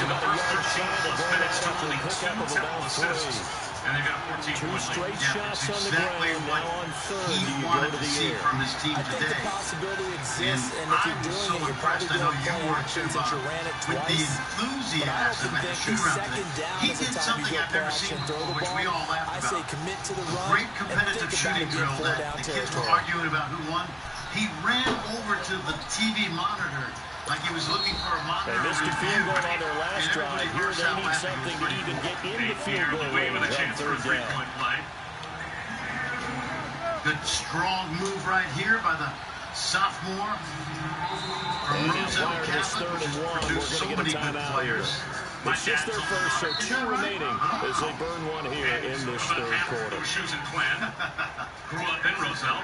D: In the first 13 plus minutes to only 2 total assists. And they've got a 14-point lead.
B: Straight shots on the
E: Exactly
B: ground.
E: what
B: Now on third,
E: he
B: do you go
E: wanted
B: to
E: to
B: the
E: see
B: air?
E: from his team
C: I think the
E: today.
C: possibility exists, and
E: And
C: if
E: I
C: you're
E: was
C: doing
E: so
C: it, you're
E: impressed.
C: probably
E: I know
C: doing
E: you
C: play
E: were
C: action
E: too,
C: since you ran it
E: with the
C: twice.
E: enthusiasm at the
C: The
E: shoot around
C: second
E: today.
C: down
E: He
C: is the
E: did
C: time
E: something
C: you go
E: I've never
C: back
E: seen
C: and throw
E: before,
C: the
E: which we all
C: ball.
E: laughed
C: I
E: about.
C: say commit to the run
E: Great
C: and
E: competitive
C: think about
E: shooting
C: it
E: drill
C: being 4
E: that
C: down
E: the kids were
C: territory.
E: arguing about who won. He ran over to the TV monitor like he was looking for a monitor.
B: They missed a field goal on their last
E: And
B: drive.
E: everybody
B: Here
E: burst
B: they
E: out
B: need
E: laughing.
B: something to even get into
D: Nate
B: field
D: Pierre
B: goal
D: away with a
B: range on
D: chance for a
B: third down.
D: 3-point play.
E: Good strong move right here by the sophomore from Roselle Catholic, which has produced so many good players.
B: It's just their first, so 2 remaining as they burn one here in this third quarter.
D: Shoes and Clan grew up in Roselle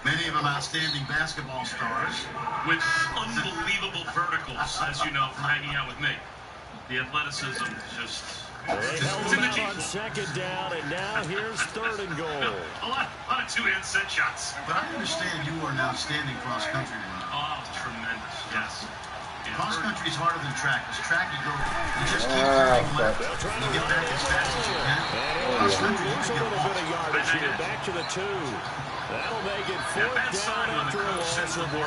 E: Many of them outstanding basketball stars.
D: with unbelievable verticals, as you know from hanging out with me. The athleticism just...
B: They held
D: It's in
B: him
D: the
B: out on
D: jeans.
B: second down, and now here's third and goal.
D: A lot of two-hand set shots.
E: But I understand you are an outstanding cross-country runner.
D: Oh, tremendous. Yes.
E: Cross country is harder than track. Because track, you just keep turning left. You get back as fast as you can. Cross country, you can get lost.
B: Back to the 2. That'll make it 4th down after a loss of 1.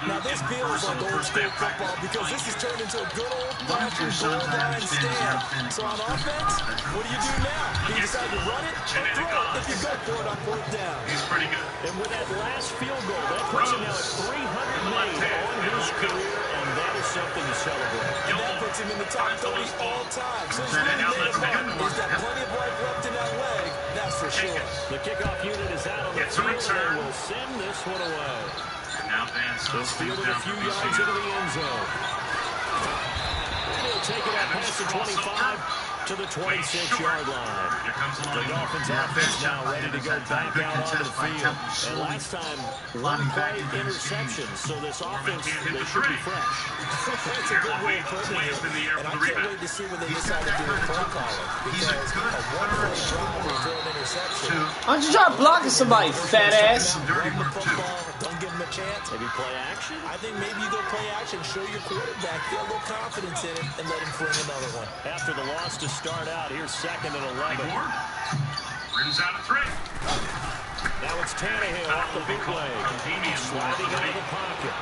C: Now this feels like old school football because this has turned into a good old-fashioned goal-line stand. So on offense, what do you do now? Do you decide to run it or throw it if you go for it on 4th down?
D: He's pretty good.
B: And with that last field goal, that puts him now at 300 made on his career, and that is something to celebrate.
C: And that puts him in the top 30 all time. So he's really made a mark. He's got plenty of life left in that leg, that's for sure.
B: The kickoff unit is out on the field, and they will send this one away.
D: Now Vance
B: This fielded a few yards into the end zone. He'll take it out past the 25 to the 26-yard line. The Dolphins offense now ready to go back out onto the field. And last time, one play interception. So this offense, they should be fresh.
C: That's a good way of putting it. And I can't wait to see when they decide to do a play calling. Because a one-play drive will throw an interception.
A: Why don't you try blocking somebody, fat ass?
C: Run the football, don't give him a chance.
B: Maybe play action?
C: I think maybe you go play action, show your quarterback, get a little confidence in it, and let him fling another one.
B: After the loss to start out, here's 2nd and 11.
D: Rims out of 3.
B: Now it's Tannehill off the bootleg. Sliding out of the pocket.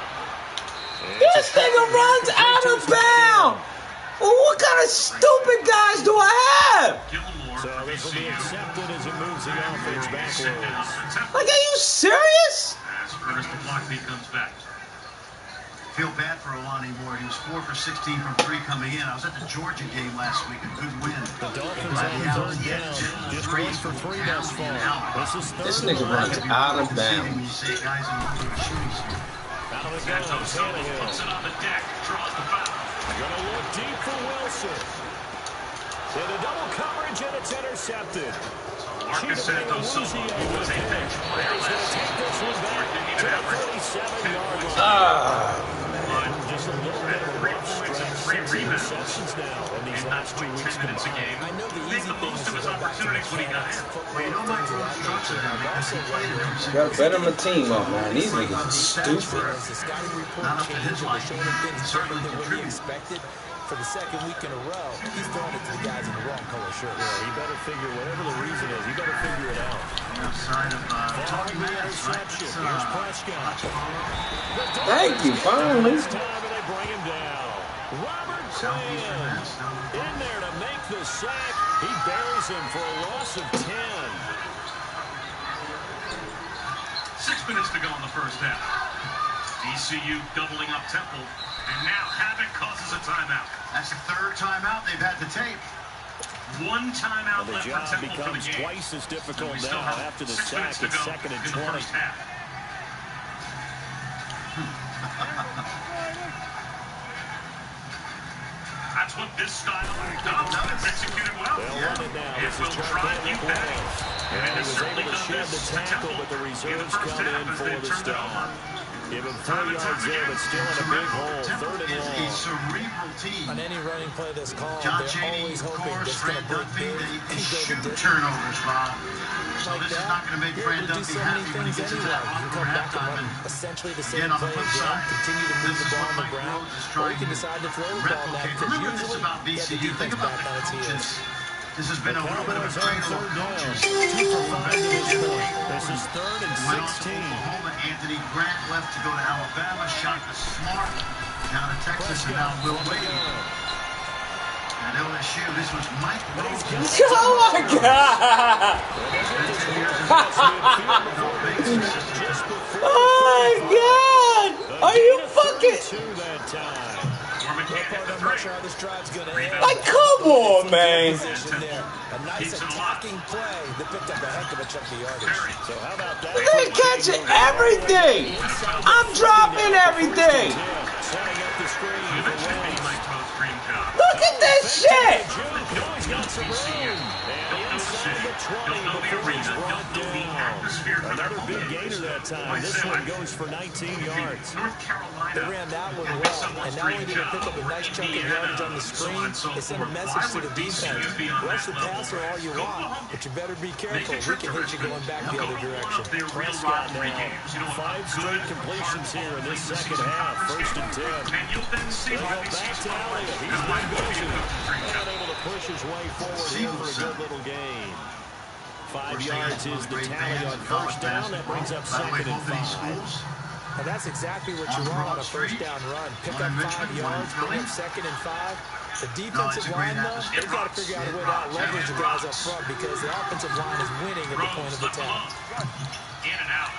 A: This nigga runs out of bounds! Well, what kind of stupid guys do I have?
B: So this will be accepted as it moves the offense backwards.
A: Like, are you serious?
D: As Ernest McLaughlin comes back.
E: Feel bad for Alani Moore. He was 4 for 16 from 3 coming in. I was at the Georgia game last week. A good win.
B: The Dolphins on 3rd down. Just 1 for 3 thus far.
A: This nigga runs out of bounds.
E: When you say guys in the shoes.
B: Out of the gun, Tannehill.
D: Puts it on the deck. Draws the foul.
B: Gonna look deep for Wilson. In a double coverage, and it's intercepted.
D: Marcus Santos Silva was a bench player last season.
B: Take this one back to the 47-yard line. Just a little bit of a rough stretch. 6 interceptions now in these last 2 weeks combined.
C: I know the
D: Make
C: easy
D: the
C: thing
D: most
C: is
D: of his
C: to go back to
D: opportunities when he got it.
E: Well, you know Mike Rhodes structure him because he played him.
A: You gotta better my team up, man. These niggas are stupid.
C: As the scouting report changed and showing him things different than what he expected for the 2nd week in a row, he's throwing it to the guys in the wrong color shirt.
B: Yeah, he better figure, whatever the reason is, he better figure it out.
E: Outside of
B: Following the interception, here's Prescott.
A: Thank you, finally.
B: This time, and they bring him down. Robert Quinn in there to make the sack. He buries him for a loss of 10.
D: 6 minutes to go in the first half. ECU doubling up tempo, and now Havoc causes a timeout.
E: That's the 3rd timeout they've had to take.
D: 1 timeout
B: The
D: left for
B: job
D: Temple for the
B: becomes
D: game.
B: twice as
D: So
B: difficult
D: we still
B: now
D: have
B: after the
D: 6 minutes
B: sack.
D: to
B: It's
D: go
B: 2nd
D: in
B: and
D: the
B: 20.
D: first half. That's what this style does. Executed well.
B: They'll run it now.
D: It will drive you back. And it
B: He
D: has
B: was
D: certainly
B: able to
D: done
B: shed the
D: this to
B: tackle,
D: Temple
B: but the
D: in the
B: reserves
D: first
B: come
D: half
B: in
D: as
B: for
D: they've
B: the
D: turned it
B: stop.
D: over.
B: Give him 4 yards there, but still in a big hole. 3rd and
E: Is a
B: long.
E: cerebral team.
C: On any running play that's called,
E: John
C: they're
E: Chaney,
C: always
E: of
C: hoping
E: course,
C: it's going
E: Fran
C: to break
E: Duffy,
C: big
E: they
C: and go the
E: shoot
C: distance.
E: turnovers, Bob. So
C: Like
E: this is
C: that,
E: not going to make
C: you're
E: Fran
C: able to do
E: Duffy
C: so many
E: happy when he
C: things
E: gets into
C: anyway.
E: that
C: You can
E: locker
C: come back and
E: halftime.
C: run
E: And
C: essentially the same
E: again, on the
C: play
E: flip
C: again,
E: side,
C: continue to move
E: this
C: the
E: is
C: ball
E: what
C: on the
E: Mike
C: ground,
E: Rhodes is
C: or you
E: trying
C: can
E: to
C: decide to throw the ball now
E: replicate.
C: because
E: Remember, this is
C: usually
E: about
C: get the
E: VCU.
C: defense
E: Think about
C: back
E: the
C: on its heels.
E: coaches. This has been a little bit of a
B: Cowboys on
E: cradle of
B: 3rd down.
E: coaches.
B: 2 for 5 to this point. This is 3rd and
E: Went on to
B: 16.
E: Oklahoma. Anthony Grant left to go to Alabama. Shot to Smart. Down to Texas, and now Will Wade. At LSU, this was Mike Rhodes.
A: Oh my God! Oh my God! Are you fucking?
C: I'm not sure how this drive's going to end.
A: Like, come on, man.
C: A nice attacking play that picked up a heck of a chunk of yardage.
B: So how about that?
A: They're catching everything. I'm dropping everything.
B: Setting up the screen for Wells.
A: Look at this shit.
B: He's got some room. And inside the 20 before he's brought down. Another big gainer that time. This one goes for 19 yards.
C: They ran that one well, and not only did they pick up a nice chunk of yardage on the screen, they sent a message to the defense. Rush the passer all you want, but you better be careful. We can hit you going back the other direction.
B: Prescott now 5 straight completions here in this second half. 1st and 10. They'll go back to Elliott. He's been busy. And able to push his way forward here for a good little gain. 5 yards is the tally on first down. That brings up 2nd and 5.
C: Now that's exactly what you want on a first down run. Pick up 5 yards, bring up 2nd and 5. The defensive line, though, they've got to figure out a way to out-leverage the guys up front because the offensive line is winning at the point of attack.
D: In and out.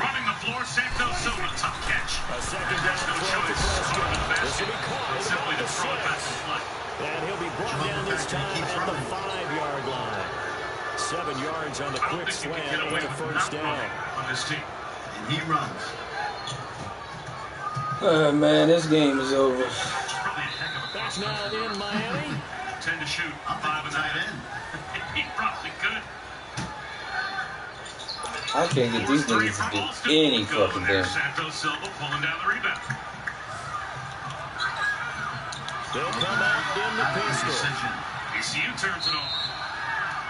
D: Running the floor, Santos Silva, tough catch.
B: A second down
D: No choice.
B: This will be caught.
D: Simply to throw it past the play.
B: And he'll be brought down this time at the 5-yard line. 7 yards on the quick slant and a first down.
D: On this team.
E: And he runs.
A: Oh, man, this game is over.
B: Back now in Miami.
D: 10 to shoot. 5 and tight end. He probably could.
A: I can't get these niggas to do any fucking thing.
D: Santos Silva pulling down the rebound.
B: They'll come out in the pistol.
D: ECU turns it over.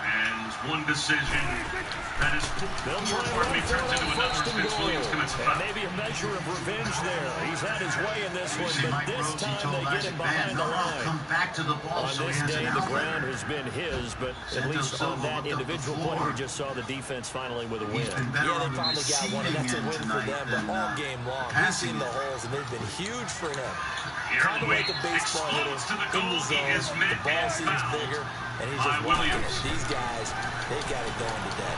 D: And one decision that is turns into another. Vince Williams commits a foul.
B: Maybe a measure of revenge there. He's had his way in this one, but this time they get him behind the line.
E: Come back to the ball.
B: On this day, the ground has been his, but at least on that individual play, we just saw the defense finally with a win.
C: Yeah, they probably got one, and that's a win for them, but all game long, he's seen the holes, and they've been huge for him. Kind of like a baseball hitter in the zone, the ball seems bigger, and he's just walking it. These guys, they've got it going today.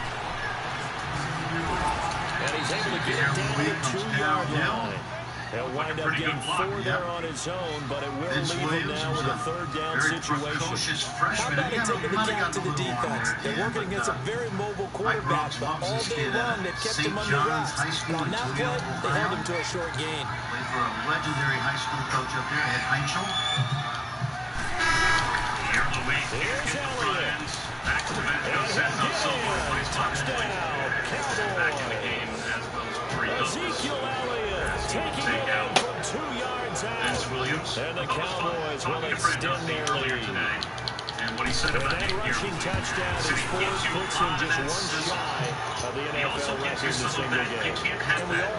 B: And he's able to get it down to the 2-yard line. He'll wind up getting 4 there on his own, but it will leave him now with a 3rd down situation.
C: How about it taking the cap to the defense? They're working against a very mobile quarterback, but all day long they've kept him under wraps. And on that play, they held him to a short gain.
E: Played for a legendary high school coach up there, Ed Heinschel.
B: Here's Elliott.
D: Back to the bench. Santos Silva plays
B: Touchdown,
D: back in the
B: Cowboys.
D: game as well as
B: Ezekiel Elliott taking it in from 2 yards out.
D: Vince Williams.
B: And the Cowboys will extend their lead.
D: Today. And what he said
B: And
D: about
B: that rushing touchdown is forced, puts him just one shy of the NFL record in a single game.
D: You can't have that.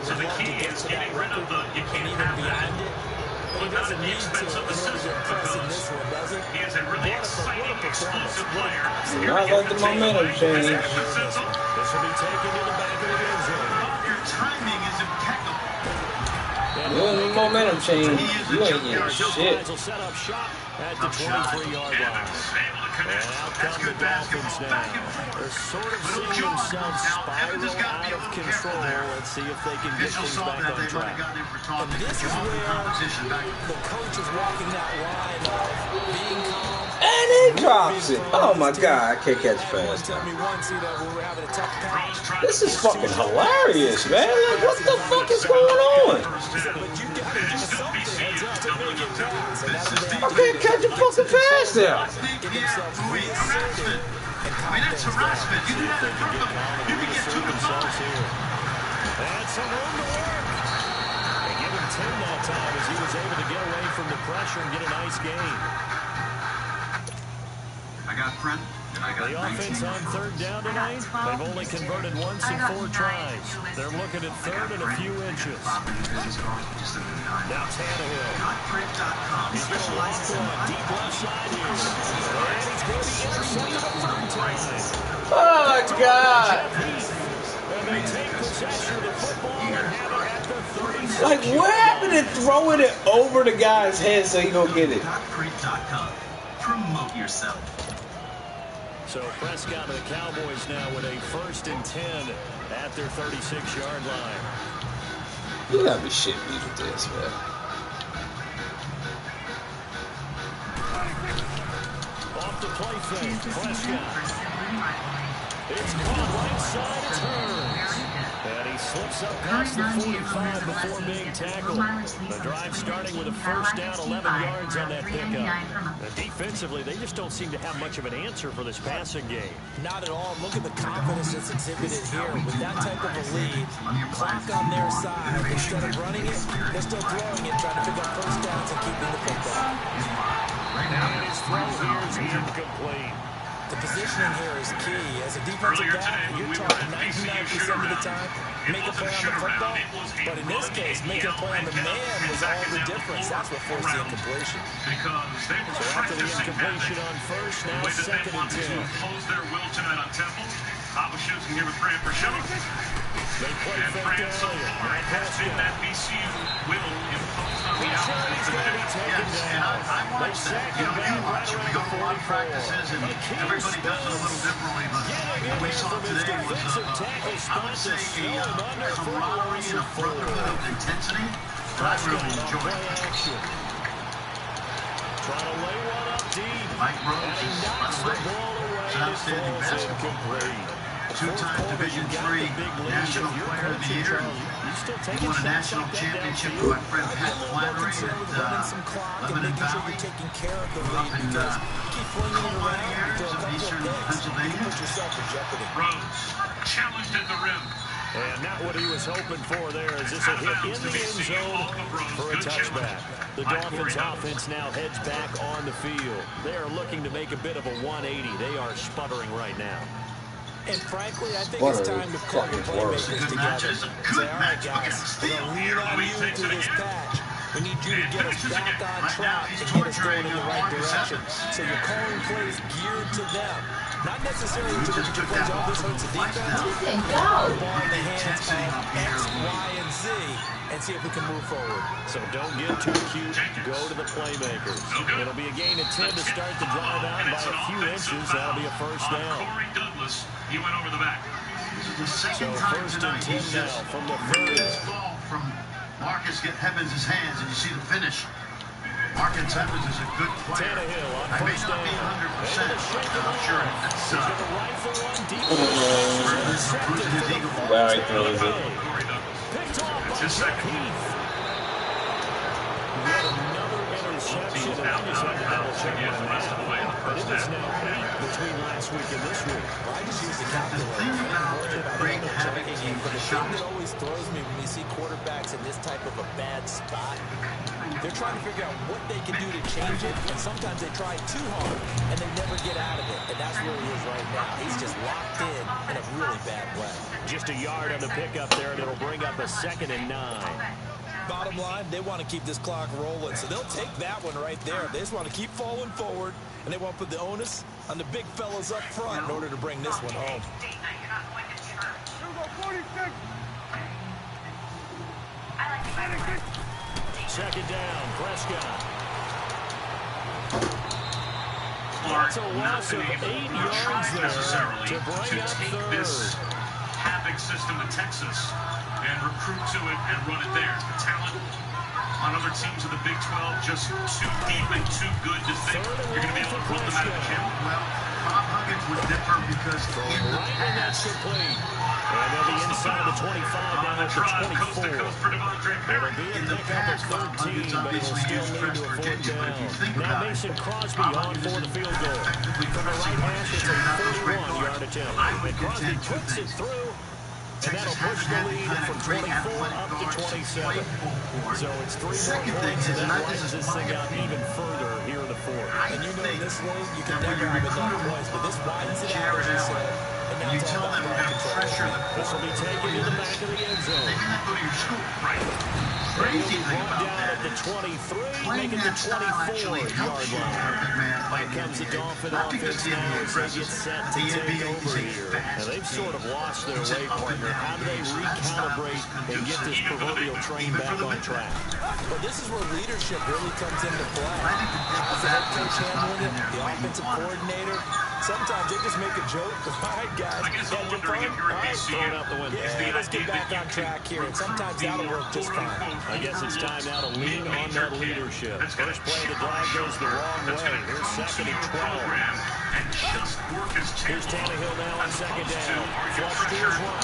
D: So the key is getting rid of the you can't have that.
C: But he doesn't need to in order to impress in this one, does he?
D: He is a really exciting, explosive player.
A: Not like the momentum change.
B: This will be taken to the back of the end zone.
E: Your timing is impeccable.
A: The momentum change. You ain't getting shit.
B: Will set up shop at the 23-yard line. And out come the Dolphins now. They're sort of seeing themselves spiral out of control. Let's see if they can get things back on track.
C: And this is where the coach is walking that line of being calm.
A: And he drops it. Oh my god, I can't catch fast
C: Tell me
A: now.
C: once, we were having a tough time.
A: This is fucking hilarious, man. Like, what the fuck is going on?
C: But you got to do something to make it pass. And that's what they
A: I can't catch a fucking pass now.
C: get themselves reasserted.
E: I mean, that's harassment. You do that in front of them. You can get 2
B: themselves here. And some room to work. They give him 10 that time as he was able to get away from the pressure and get a nice gain.
F: I got Trent, and I got
B: The offense on 3rd down tonight, they've only converted once in 4 tries. They're looking at 3rd and a few inches. Now Tannehill. He's going to lock one deep left side here. And he's going to be intercepted a 3rd time.
A: Oh my god.
B: And they take possession of the football and have it at the 36.
A: Like, what happened to throwing it over the guy's head so he gonna get it?
F: Promote yourself.
B: So Prescott and the Cowboys now with a 1st and 10 at their 36-yard line.
A: You gotta be shitting me with this, man.
B: Off the play fake, Prescott. It's caught right side, it's Hurns. And he slips up past the 45 before being tackled. The drive starting with a 1st down, 11 yards on that pickup. And defensively, they just don't seem to have much of an answer for this passing game.
C: Not at all. Look at the confidence that's exhibited here. With that type of a lead, clock on their side, instead of running it, they're still throwing it, trying to pick up 1st downs and keeping the football.
B: And his throw here is incomplete.
C: The positioning here is key. As a defensive back, you're talking 99% of the time, make a play on the football. But in this case, making a play on the man was all the difference. That's what forced the incompletion.
B: So after the incompletion on first, now second and 10.
D: Close their will tonight on Temple. Papa shoots in here with Fran for Shilling.
B: They play
D: And Fran so far has been that VCU will imposed on the outside.
E: Yes, and I watched that. You watch it. We go to a lot of practices, and everybody does it a little differently. But what we saw today was, I would say, a camaraderie and a brotherhood of intensity that I really enjoyed.
B: Trying to lay one up deep.
E: Mike Rhodes is, by the way, an outstanding basketball player. Two-time Division III National Player of the Year. He won a national championship with my friend Pat Flannery at Lebanon Valley. Grew up in Columbine areas of eastern Pennsylvania.
D: Rhodes challenged at the rim.
B: And not what he was hoping for there, as this will hit in the end zone for a touchback. The Dolphins offense now heads back on the field. They are looking to make a bit of a 180. They are sputtering right now.
C: And frankly, I think it's time to call your playmakers together. Say, all right, guys, we're going to lean on you through this patch. We need you to get us back on track and get us going in the right direction. So you're calling plays geared to them. Not necessarily to the plays, oh, this hurts the defense. Put the ball in the hands of X, Y, and Z and see if we can move forward.
B: So don't get too cute. Go to the playmakers. It'll be a gain of 10 to start the drive out by a few inches. That'll be a first down.
D: Corey Douglas, he went over the back.
E: This is the second time tonight he's just ripped this ball from Marcus Evans' hands, and you see the finish. Marcus Evans is a good player. I may not be 100%, but I'm sure that's
A: Larry throws it.
D: It's his second.
B: Another interception. I just had to double check my math. But it is now 8 between last week and this week.
C: I just use the calculator.
E: The thing about the great havoc team for the
C: The
E: shot
C: thing that always throws me when you see quarterbacks in this type of a bad spot, they're trying to figure out what they can do to change it, and sometimes they try too hard, and they never get out of it, and that's where he is right now. He's just locked in a really bad way.
B: Just a yard on the pickup there, and it'll bring up a 2nd and 9.
C: Bottom line, they want to keep this clock rolling, so they'll take that one right there. They just want to keep falling forward, and they want to put the onus on the big fellas up front in order to bring this one home.
B: Second down, Prescott.
D: Clark
B: That's a loss of 8 yards there to bring up
D: take
B: third.
D: this havoc system to Texas and recruit to it and run it there. The talent on other teams of the Big 12 just too deep and too good to think you're going to be able to run them out of the gym.
E: Well, Bob Huggins would differ because in the past,
B: And they'll be inside the 25 down at the 24.
D: Coast to coast for Devondre Perry.
B: It'll be a
E: in the
B: pickup
E: past, Bob
B: at 13,
E: Huggins
B: but it'll
E: obviously
B: still
E: used
B: lead
E: West
B: to a 4th
E: Virginia, but if you
B: down.
E: think
B: Now
E: about it,
B: Mason Crosby
E: Bob
B: on
E: Huggins
B: for the
E: is
B: field goal.
E: effectively
B: From the
E: pressing
B: right hash, it's a
E: Washington out those great
B: 41-yard
E: guards.
B: attempt.
E: I would
B: And Crosby
E: contend two
B: puts it
E: things.
B: through. And
E: Texas
B: that'll push
E: hasn't
B: the
E: had the
B: lead
E: kind
B: from
E: of great
B: 24
E: athletic
B: up to
E: guards to
B: 27.
E: play full court.
B: So it's 3
E: Second
B: more
E: thing
B: points,
E: is,
B: and
E: and
B: that
E: this
B: winds
E: is
B: this
E: my
B: thing out
E: opinion,
B: even further here in the 4th.
C: And you know in this league, you can
E: that when
C: never
E: you
C: have
E: recruit
C: enough
E: them
C: points, but this widens it out,
E: Jared
C: as you
E: Allen,
C: said. And
E: and
C: now
E: you
C: it's all
E: tell them
C: about
E: we're going
C: ball
E: to
C: control.
E: pressure the
B: This will be taken to the back of the end zone.
E: They cannot go to your school.
D: Right.
E: Crazy thing
B: Brought
E: about
B: down
E: that
B: at the
E: is
B: 23,
E: playing
B: making
E: that
B: the
E: style actually
B: 24-yard
E: helps you
B: line.
E: have a big man
B: Here
E: like
B: comes the Dolphin
E: Not because
B: offense
E: the
B: now
E: NBA
B: as they
E: presses.
B: get set to
E: The
B: take
E: NBA is
B: over
E: a
B: here.
E: fast
B: Now they've sort of lost their
E: It's an
B: way,
E: up and
B: partner.
E: down
B: How do they
E: game, so that style
B: recalibrate
E: is
B: and get this
E: conducive.
B: proverbial train
E: Even
B: back
E: for the
B: on
E: big
B: track?
C: Well, this is where leadership really comes into play.
E: I think the
C: How's the head coach
E: athletes have not
C: handling
E: been
C: it?
E: there
C: The
E: the way you
C: offensive
E: want it.
C: coordinator. Sometimes they just make a joke. All right, guys.
D: I guess I'm
C: Had your
D: wondering
C: fun?
D: if you're
C: All
D: at
C: right,
D: VCU.
B: Throw it out the window.
C: yeah, let's get back on track here. And sometimes that'll work just fine.
B: I guess it's time now to lean on that leadership. First play of the drive goes the wrong way. Here's 2nd and 12.
D: And just work his
B: Here's Tannehill now on 2nd down. Flush to his right.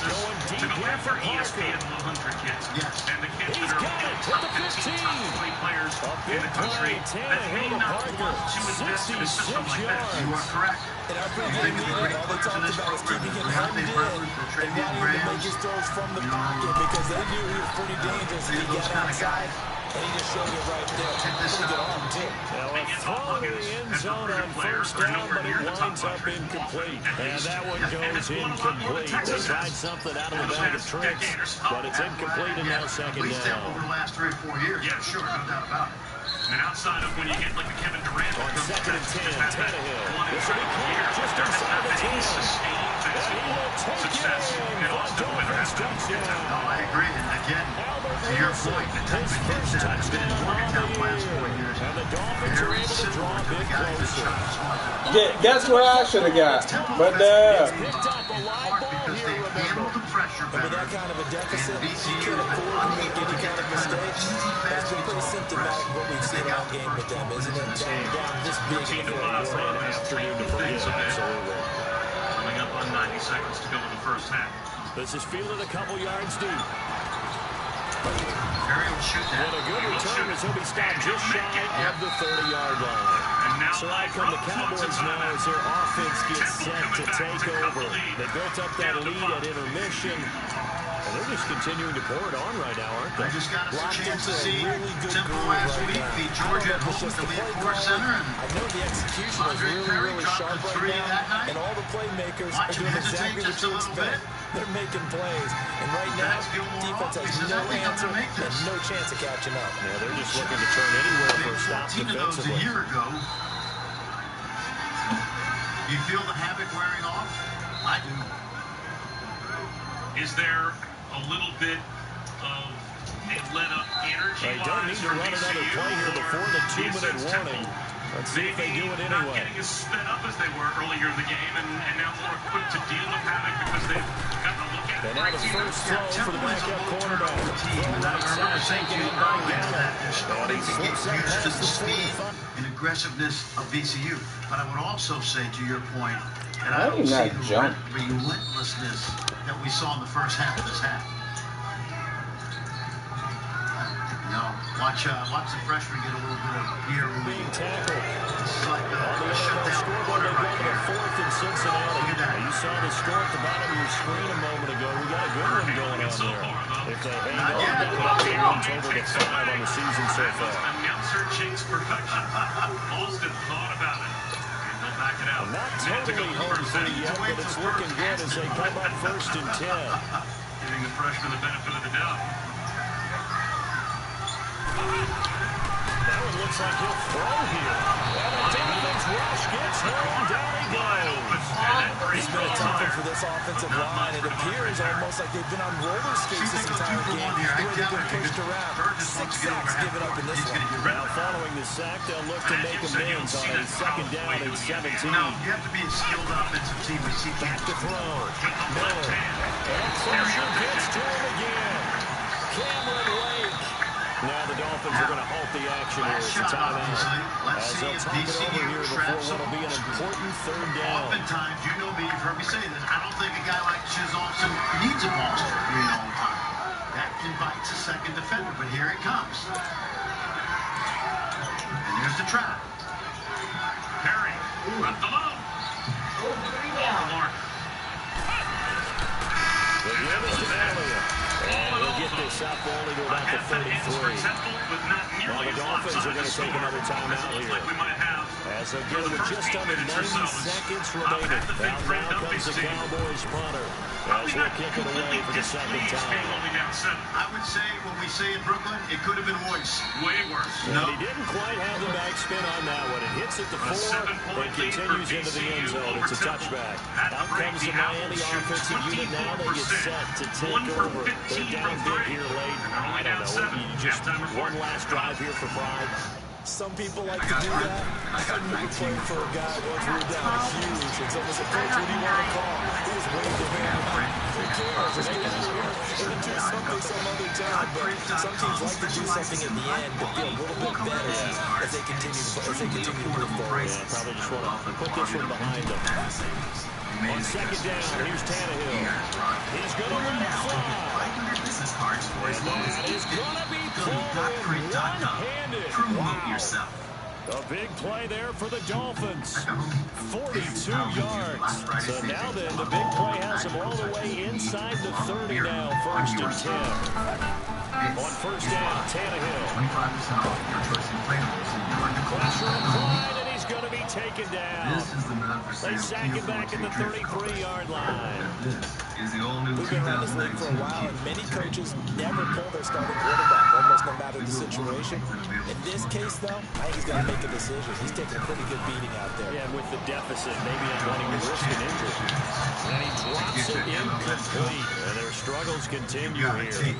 B: Going deep
D: to go
B: here for
D: after ESPN
B: Parker.
D: 100 kids.
E: Yes.
D: And the kids
B: He's
D: that
B: got
D: are
B: it
D: top
B: to the
D: 15,
B: 15.
D: top 20 players
B: A
D: in
B: big
D: the country
B: play,
D: that may
B: Tannehill to
D: not
B: Parker.
D: want to invest in a system like
B: 66
D: that.
E: You are correct.
C: In our
E: I
C: pregame
E: think the
C: meeting,
E: great
C: all they
E: players in
C: talked
E: this
C: about was
E: program
C: keeping him
E: is
C: hemmed
E: Deontay
C: in
E: Burton,
C: and
E: Travion
C: wanting him to make
E: Graham.
C: his throws from the pocket because they knew he was pretty dangerous if he
E: those
C: got
E: kind of
C: outside.
E: guys.
C: And he just showed it right there.
E: Check this
C: Pretty good
E: out.
C: arm, too.
B: Now a throw to the end zone on first down, but it winds up incomplete. And that one goes incomplete. They tried something out of the bag of tricks, but it's incomplete and now second
E: At least that
B: down.
E: over the last 3 or 4 years.
D: Yeah, sure, no doubt about it. And outside of when you get like the Kevin Durant
B: On second and 10, Tannehill.
D: one
B: This will be clear just inside the 10.
D: sustained
B: And he will take
D: success
B: it in
D: and
B: for
D: also win
B: Dolphins touchdown.
E: No, I agree. And again, to your point, the type of hits that have been in Morgantown the last 4 years.
B: And the Dolphins are
E: Very
B: able to
E: similar
B: draw a
E: to the
B: bit
E: guy that
B: closer.
E: shot the spot.
A: Guess what I should have got? But
B: Picked up a live ball
E: Because
B: here,
E: they handled the pressure
C: But with
E: better.
C: that kind of a deficit,
E: And
C: you
E: VCU
C: can't
E: has been
C: afford to make
E: unable
C: any
E: to get
C: kind of
E: the kind of
C: mistakes.
E: easy
C: That's been
E: passes
C: pretty
E: off the
C: symptomatic
E: press
C: of what we've
E: that
C: seen
E: they got
C: all game with them, isn't it? Tearing down this big
D: Routine
C: for
D: to
C: a
D: Bob
C: run.
B: afternoon to forget. Absolutely.
D: Coming up on 90 seconds to go in the first half.
B: This is fielded a couple yards deep.
E: Perry will shoot that.
B: And a good return as he'll be stopped just shy of the 30-yard line. So out come the Cowboys now as their offense gets set to take over. They built up that lead at intermission, and they're just continuing to pour it on right now, aren't
E: I
B: they?
E: just got a
C: Locked
E: chance to
C: into a
E: see
C: really good
E: Temple
C: groove
E: last
C: right
E: week
C: now.
E: beat
C: I
E: Georgia
C: don't
E: at
C: know if it's
E: home
C: just
E: to
C: the
E: Leah
C: play
E: Force
C: calling.
E: Center. And
C: I know the execution is
E: Andre
C: really,
E: Perry
C: really
E: dropped
C: sharp
E: the
C: right
E: three
C: now,
E: that night.
C: and all the playmakers are
E: Watch him
C: doing
E: hesitate
C: exactly what
E: just a
C: you
E: little
C: expect.
E: bit.
C: They're making plays, and right now,
E: That's Gilmore
C: defense
E: off. He
C: has
E: says,
C: no
E: I think I'm
C: answer
E: gonna make
C: and
E: this.
C: no chance of catching up.
B: Yeah, they're just looking to turn anywhere for a stop
E: 14 of those a
B: defensively.
E: year ago. You feel the havoc wearing off? I do.
D: Is there a little bit of a let-up energy?
B: They don't need to run another play here before the 2-minute warning. Let's see if they do it
D: Not
B: anyway.
D: getting as sped up as they were earlier in the game, and now more equipped to deal with havoc because they've gotten a look at
B: And now the first throw for the backup quarterback.
E: Team, and I remember saying to you earlier that they're starting to get used to the speed and aggressiveness of VCU. But I would also say, to your point, that I don't see the relentlessness that we saw in the first half of this half. No, watch the freshman get a little bit of gear
B: Being
E: moving.
B: tackled.
E: This is like
B: On the
E: a
B: NFL
E: shutdown
B: scoreboard,
E: quarter
B: they go
E: right
B: to the
E: here.
B: 4th in Cincinnati.
E: Look at that.
B: You saw the score at the bottom of your screen a moment ago. We got a good one going on there. If they hang
E: Not
B: on,
E: yet.
B: that would be one total to 5 on the season so far.
D: Announcer Jake's perfection. Alston thought about it, and they'll back it out.
B: Not totally home free yet, but it's looking good as they come up 1st and 10.
D: Giving the freshman the benefit of the doubt.
B: That one looks like he'll throw here. And the defense rush gets home. Down he goes.
C: It's been a tough one for this offensive line. It appears almost like they've been on roller skates this entire game. The way they've been pushed around. 6 sacks given up in this one.
B: Now following the sack, they'll look to make amends on a 2nd down and 17.
E: No, you have to be a skilled offensive team to see
B: Back to throw. Miller. And pressure gets to him again. Cameron Lake. Now the Dolphins are going to halt the action here. It's a timeout. As they'll talk it over here before what will be an important 3rd down.
E: Oftentimes, you know me, you've heard me say this, I don't think a guy like Chisholm needs a ball screen all the time. That invites a second defender, but here it comes. And there's the trap.
D: Perry, left alone. Mark.
B: The give is to Elliott. And he'll get this up only to about the 33. Now the Dolphins are going to take another timeout here. As they get with just under 90 seconds remaining. Now comes the Cowboys punter. As we'll kick it away for the 2nd time.
E: I would say what we say in Brooklyn, it could have been worse.
D: Way worse.
B: And he didn't quite have the backspin on that one. It hits at the 4 and continues into the end zone. It's a touchback. Out comes the Miami offensive unit now. They get set to take over. They're down big here late. I don't know. You just one last drive here for Pride.
C: Some people like to do that. Some people play for a guy once we're down huge. And someone said, Coach, what do you want to call? He just waved the hand. Who cares? Just get in here and do something some other time. But some teams like to do something at the end to feel a little bit better as they continue to move forward.
B: Yeah, probably just want to put this one behind them. On 2nd down, here's Tannehill. He's going to run fly.
F: Business cards for as low as
B: He's going to be pulled in one-handed.
F: Promote yourself.
B: A big play there for the Dolphins. 42 yards. So now then, the big play has them all the way inside the 30 now. 1st and 10. On first down, Tannehill.
F: 25% off your first inflatables in your
B: Pressure applied, and he's going to be taken down.
F: This is the not for sale
B: They sack him
F: PS4
B: back at the 33-yard line.
F: And this is the all-new
C: We've been around this league
F: 2019
C: for a while, and many coaches never pull their starting quarterback, almost no matter the situation. In this case, though, I think he's got to make a decision. He's taking a pretty good beating out there.
B: Yeah, with the deficit, maybe not wanting to risk an injury. And he drops it incomplete, and their struggles continue here.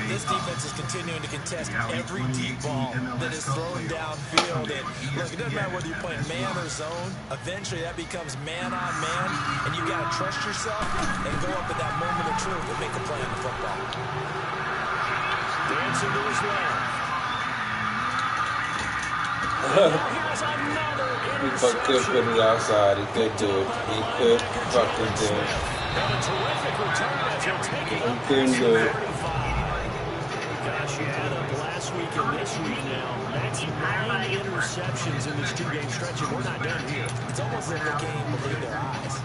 C: This defense is continuing to contest every deep ball that is thrown downfield. And look, it doesn't matter whether you're playing man or zone. Eventually, that becomes man on man, and you got to trust yourself and go up at that moment of truth and make a play on the football.
B: Dancing to his left. Here's another
A: He could put it outside. He could do it. He could fucking do it.
B: And a terrific return as he'll take it up.
A: He couldn't do it.
B: Gosh, you add up last week and this week now. That's 9 interceptions in this two-game stretch, and we're not done here.
C: It's almost like they can't even believe their eyes.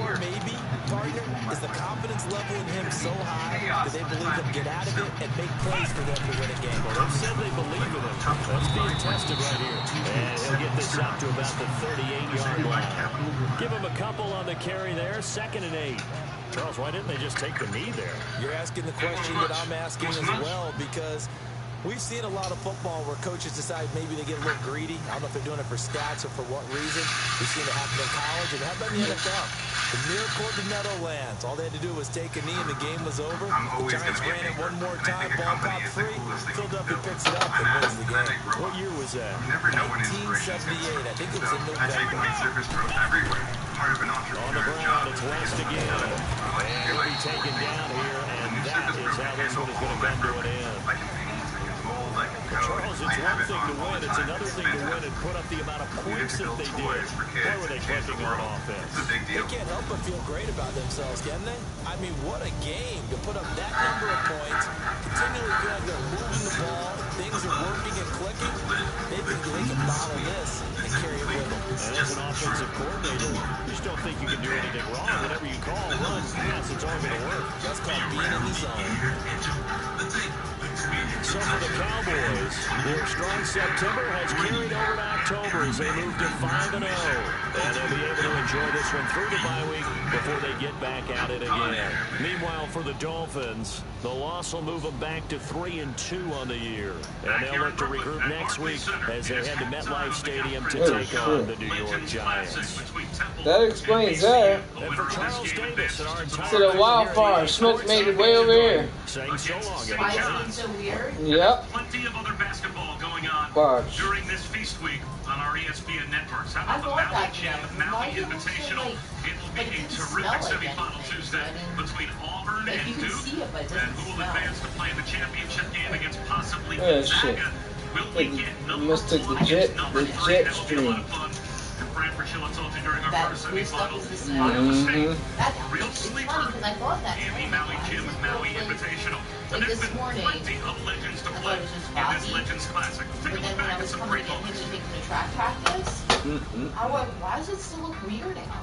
C: Or maybe, partner, is the confidence level in him so high that they believe he'll get out of it and make plays for them to win a game.
B: Well, they've said they believe in him. That's being tested right here. And he'll get this up to about the 38-yard line. Give him a couple on the carry there, 2nd and 8. Charles, why didn't they just take the knee there?
C: You're asking the question that I'm asking as well, because we've seen a lot of football where coaches decide maybe they get a little greedy. I don't know if they're doing it for stats or for what reason. We've seen it happen in college, and how about in the NFL? The miracle of the Meadowlands. All they had to do was take a knee, and the game was over. The Giants ran it one more time, ball popped free. Philadelphia picks it up and wins the game.
B: What year was that?
C: 1978. I think it was in November.
B: On the ground, it's West again. And he'll be taken down here, and that is how this one is going to come to an end. Charles, it's one thing to win. It's another thing to win and put up the amount of points that they did. Boy, were they clicking on offense.
C: They can't help but feel great about themselves, can they? I mean, what a game to put up that number of points, continually feel like they're moving the ball, things are working and clicking. They think they can bottle this and carry it with them.
B: And as an offensive coordinator, you just don't think you can do anything wrong. Whatever you call, run, pass, it's all going to work.
C: That's called being in the zone.
B: So for the Cowboys, their strong September has carried over to October as they move to 5-0. And they'll be able to enjoy this one through the bye week before they get back at it again. Meanwhile, for the Dolphins, the loss will move them back to 3-2 on the year. And they'll look to regroup next week as they head to MetLife Stadium to take on the New York Giants.
A: That explains that.
B: And for Charles Davis and our entire
A: See the wildfire smoke made it way over here.
B: saying so long,
G: Why is
B: everybody.
G: it so weird?
A: Yep.
D: Plenty of other basketball going on
A: Watch.
D: during this feast week on our ESPN networks. How
G: I
D: about the
G: love
D: Maui
G: that
D: Gym
G: gym.
D: Maui
G: Why do you feel
D: Invitational?
G: like-
D: It will
G: like
D: be
G: it
D: a
G: didn't
D: terrific
G: smell like
D: semifinal
G: anything.
D: Tuesday
G: I mean,
D: between Auburn
G: like,
D: and
G: you can
D: Duke.
G: see it, but it
D: And
G: doesn't
D: who will
G: smell.
D: advance to play in the championship game against possibly
A: Oh, shit.
D: Gonzaga? Will we
A: They
D: get number
A: must take the
D: one
A: jet-
D: against number
A: the
D: three?
A: jet
D: That will be a lot
A: stream.
D: of fun. And Branford Schiller told you during our
G: That
D: first
G: blue stuff
D: semifinal.
G: is the smell.
D: Iowa State,
G: That,
D: a real
G: it's
D: sleeper
G: funny because I thought that.
D: in the Maui Gym Maui Invitational. And
G: Like
D: there's
G: this
D: been
G: morning,
D: plenty of legends to
G: I thought
D: play
G: it was just
D: in this
G: foggy.
D: Legends Classic. Take
G: But
D: a
G: then
D: look
G: when I
D: back at
G: was
D: some
G: coming
D: great
G: to get him
D: moments.
G: to take him to track practice, I went, why does it still look weird now?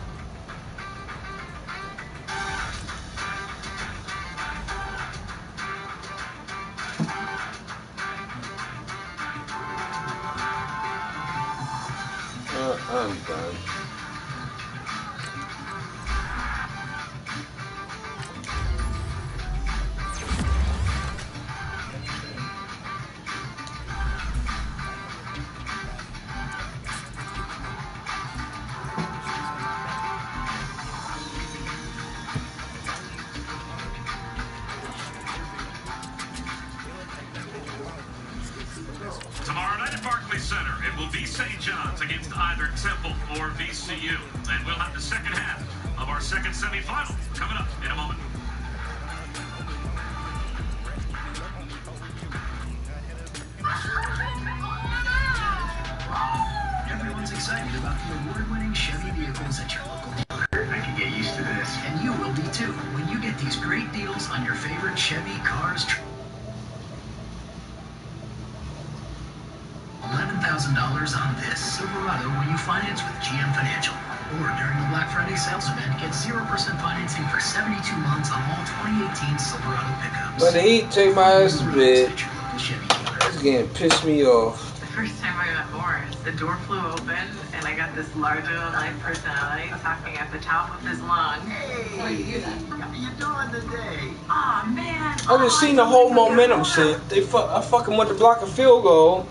A: I'm done.
D: Tomorrow night at Barclays Center, it will be St. John's against either Temple or VCU. And we'll have the second half of our second semifinal coming up in a moment.
H: Everyone's excited about the award-winning Chevy vehicles at your local dealer. I can get used to this. And you will be too when you get these great deals on your favorite Chevy cars. $11,000 on this Silverado when you finance with GM Financial. Or during the Black Friday sales event, get 0% financing for 72 months on all 2018 Silverado pickups.
A: But he take my ass to bed. It's getting pissed me off.
I: The first time I met Morris, the door flew open, and I got this larger-than-life personality talking at the top of his lungs.
H: Hey, how you doing today?
I: Aw, man.
A: I just seen the whole momentum shit. I fucking went to block a field goal.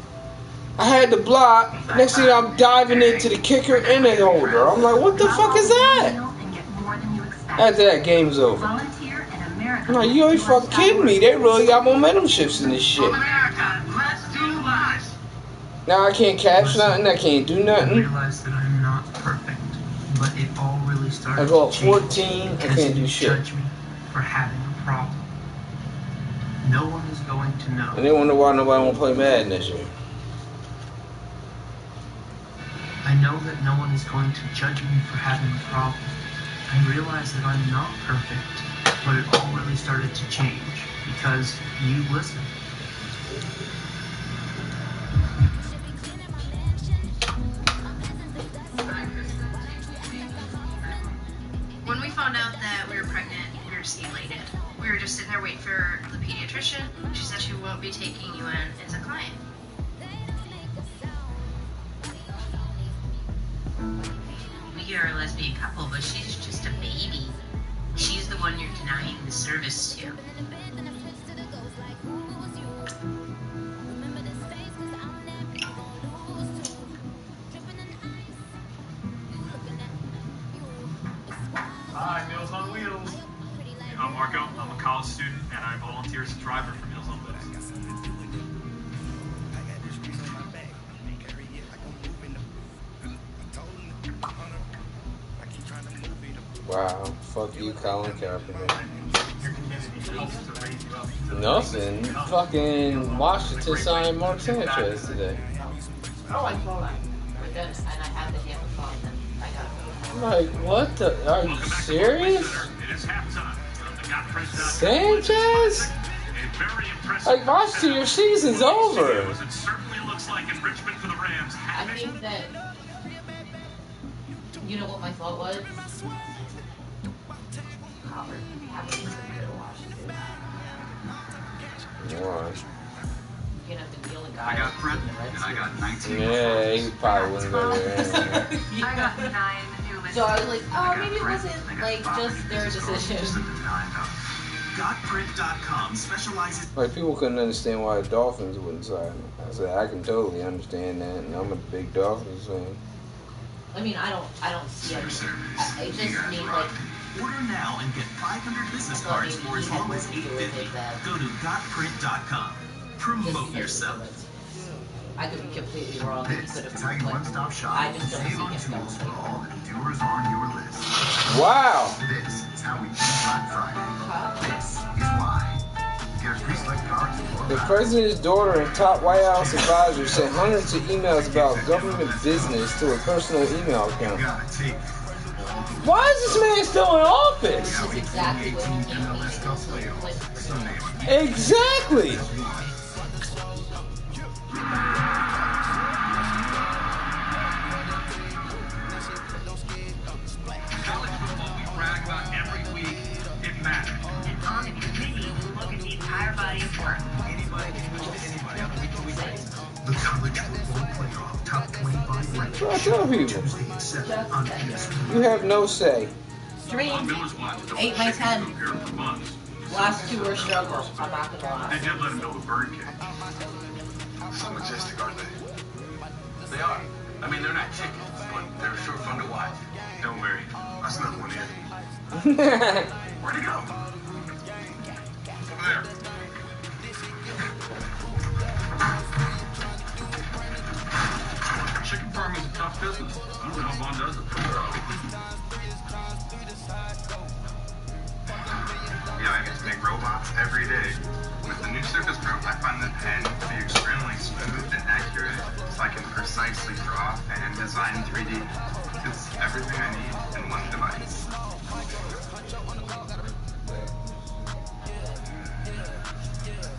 A: I had to block. Next thing I'm diving into the kicker and the holder. I'm like, what the fuck is that? After that, game's over. I'm like, you ain't fucking kidding me. They really got momentum shifts in this shit. Now I can't catch nothing. I can't do nothing.
H: I realize that I'm not perfect, but it all really started
A: I go up
H: to change
A: 14. I
H: because
A: can't do
H: you
A: shit.
H: judge me for having a problem. No one is going to know.
A: And they wonder why nobody won't play Madden this year.
H: I know that no one is going to judge me for having a problem. I realize that I'm not perfect, but it all really started to change because you listened.
J: When we found out that we were pregnant, we were just elated. We were just sitting there waiting for the pediatrician. She said she won't be taking you in as a client. We are a lesbian couple, but she's just a baby. She's the one you're denying the service to.
D: Hi, Meals on Wheels. I'm Marco. I'm a college student, and I volunteer as a driver for Meals on Wheels.
A: Wow, fuck you, Colin Kaepernick. Nothing. Fucking Washington signed Mark Sanchez today.
G: Oh, I saw that. But then, and I had the hand phone, and I got it.
A: I'm like, what the? Are you serious? Sanchez? Like, Washington, your season's over.
D: It certainly looks like enrichment for the Rams.
G: I think that, you know what my thought was? Howard having to go to Washington.
A: Why?
G: You know, the deal and
F: I got Brett, and I got 19.
A: Yeah, he probably wouldn't go there.
I: I got 9 new listeners.
G: So I was like, oh, maybe it wasn't like just their decision.
H: Gotprint.com specializes.
A: Like, people couldn't understand why the Dolphins wouldn't sign him. I said, I can totally understand that, and I'm a big Dolphins fan.
G: I mean, I don't see it. I just need like.
H: Order now and get 500 business cards for as low as $8.50. Go to gotprint.com. Promote yourself.
G: I could be completely wrong.
E: This is how you one-stop shop.
G: I just don't
E: Save
G: see
E: on
G: him
E: tools for
G: going.
E: all the endurers on your list.
A: Wow!
E: This is how we do Black Friday. This is why. Get a pre-select cards for
A: The president's daughter and top White House advisor sent hundreds of emails about government business to her personal email account.
E: gotta take
A: Why is this man still in office?
G: This is exactly what he came to.
A: Exactly!
D: College football we brag about every week. It matters.
J: And on the committee, look at the entire body of work.
D: Anybody can talk to anybody on a week-to-week basis.
E: the college football playoff top 25 ranked.
A: What I tell people?
E: Tuesday at 7 on PS4.
A: You have no say.
G: Dream,
D: Miller's watch don't
G: 8 by 10.
D: compare for months.
G: Last 2 were struggle. I'm not gonna lie.
D: They did let him know the bird cage.
F: So majestic, aren't they? They are. I mean, they're not chickens, but they're sure fun to watch.
D: Don't worry, that's not one in. Where'd he go? Over there. Chicken farming is a tough business. I don't know how Vaughn does it.
F: Yeah, I get to make robots every day. With the new Surface Pro, I find the pen to be extremely smooth and accurate, so I can precisely draw and design in 3D. It's everything I need in one device.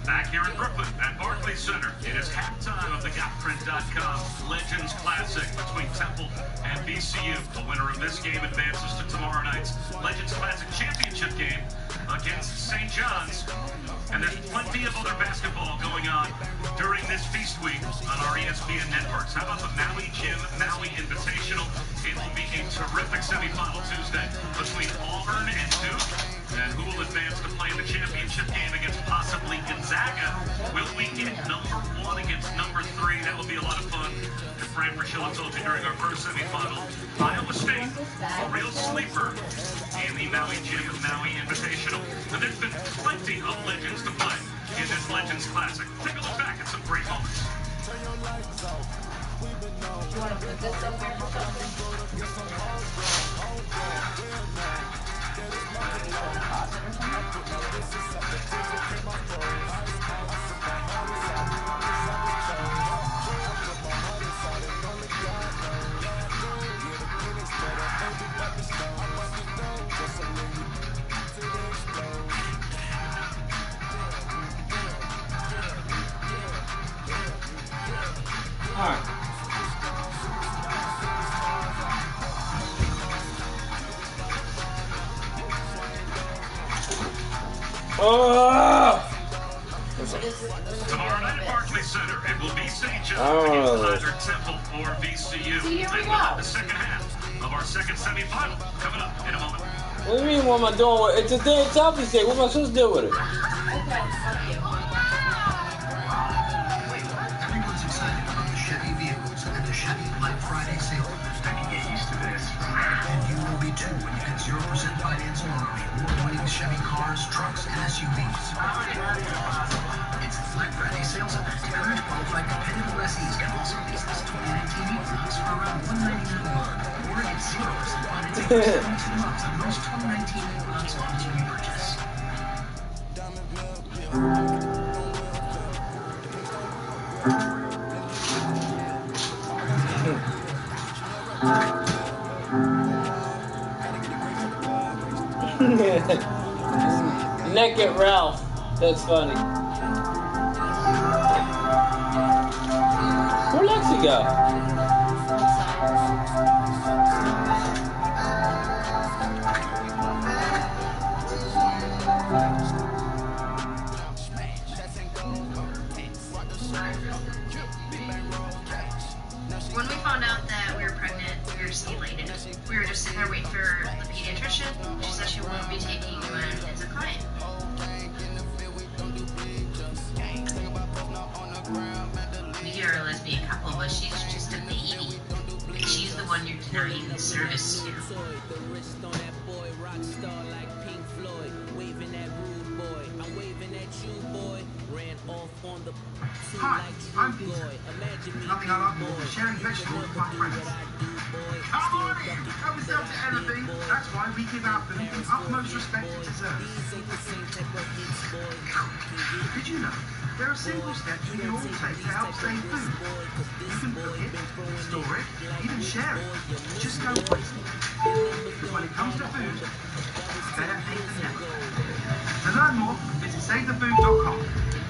D: Back here in Brooklyn at Barclays Barclays Center. It is halftime of the gq5's Legends Classic between Temple and VCU. The winner of this game advances to tomorrow night's Legends Classic championship game against St. John's. And there's plenty of other basketball going on during this feast week on our ESPN networks. How about the Maui Gym Maui Invitational? It will be a terrific semifinal Tuesday between Auburn and Duke. And who will advance to play in the championship game against possibly Gonzaga? Will we get number 1 against number 3? That will be a lot of fun. And Frank Rashilla told you during our first semifinal, Iowa State, a real sleeper in the Maui Gym Maui Invitational. And there's been plenty of legends to play in this Legends Classic. Take a look back at some great moments.
G: You want to put this up there or
A: Alright.
D: Tomorrow night at Barclays Center, it will be St. John's against either Temple or VCU. Then we'll have the second half of our second semifinal coming up in a moment.
A: What do you mean, what am I doing with it? It's a damn selfie stick. What am I supposed to do with it?
E: Everyone's excited about the Chevy vehicles at the Chevy Black Friday sale.
F: I can get used to this.
E: And you will be too when you get 0% financing on the award-winning Chevy cars, trucks, and SUVs. It's the Black Friday sales event. Current qualified competitive lessees can also lease this 2019 Equinox for around $199 a month, or get 0% financing for 72 months on most 2019 Equinox models you purchase.
A: Naked Ralph. That's funny. Where'd Lexi go?
J: When we found out that we were pregnant, we were just elated. We were just sitting there waiting for the pediatrician. She said she won't be taking you in as a client. We are a lesbian couple, but she's just a baby. And she's the one you're denying the service to.
E: Hi, I'm Peter. Nothing I like more than sharing vegetables with my friends. Come on in! Help yourself to anything. That's why we give our food the utmost respect it deserves. Did you know there are simple steps we can all take to help save food? You can cook it, store it, even share it. Just don't waste it. Because when it comes to food, better late than never. To learn more, visit SaveTheFood.com.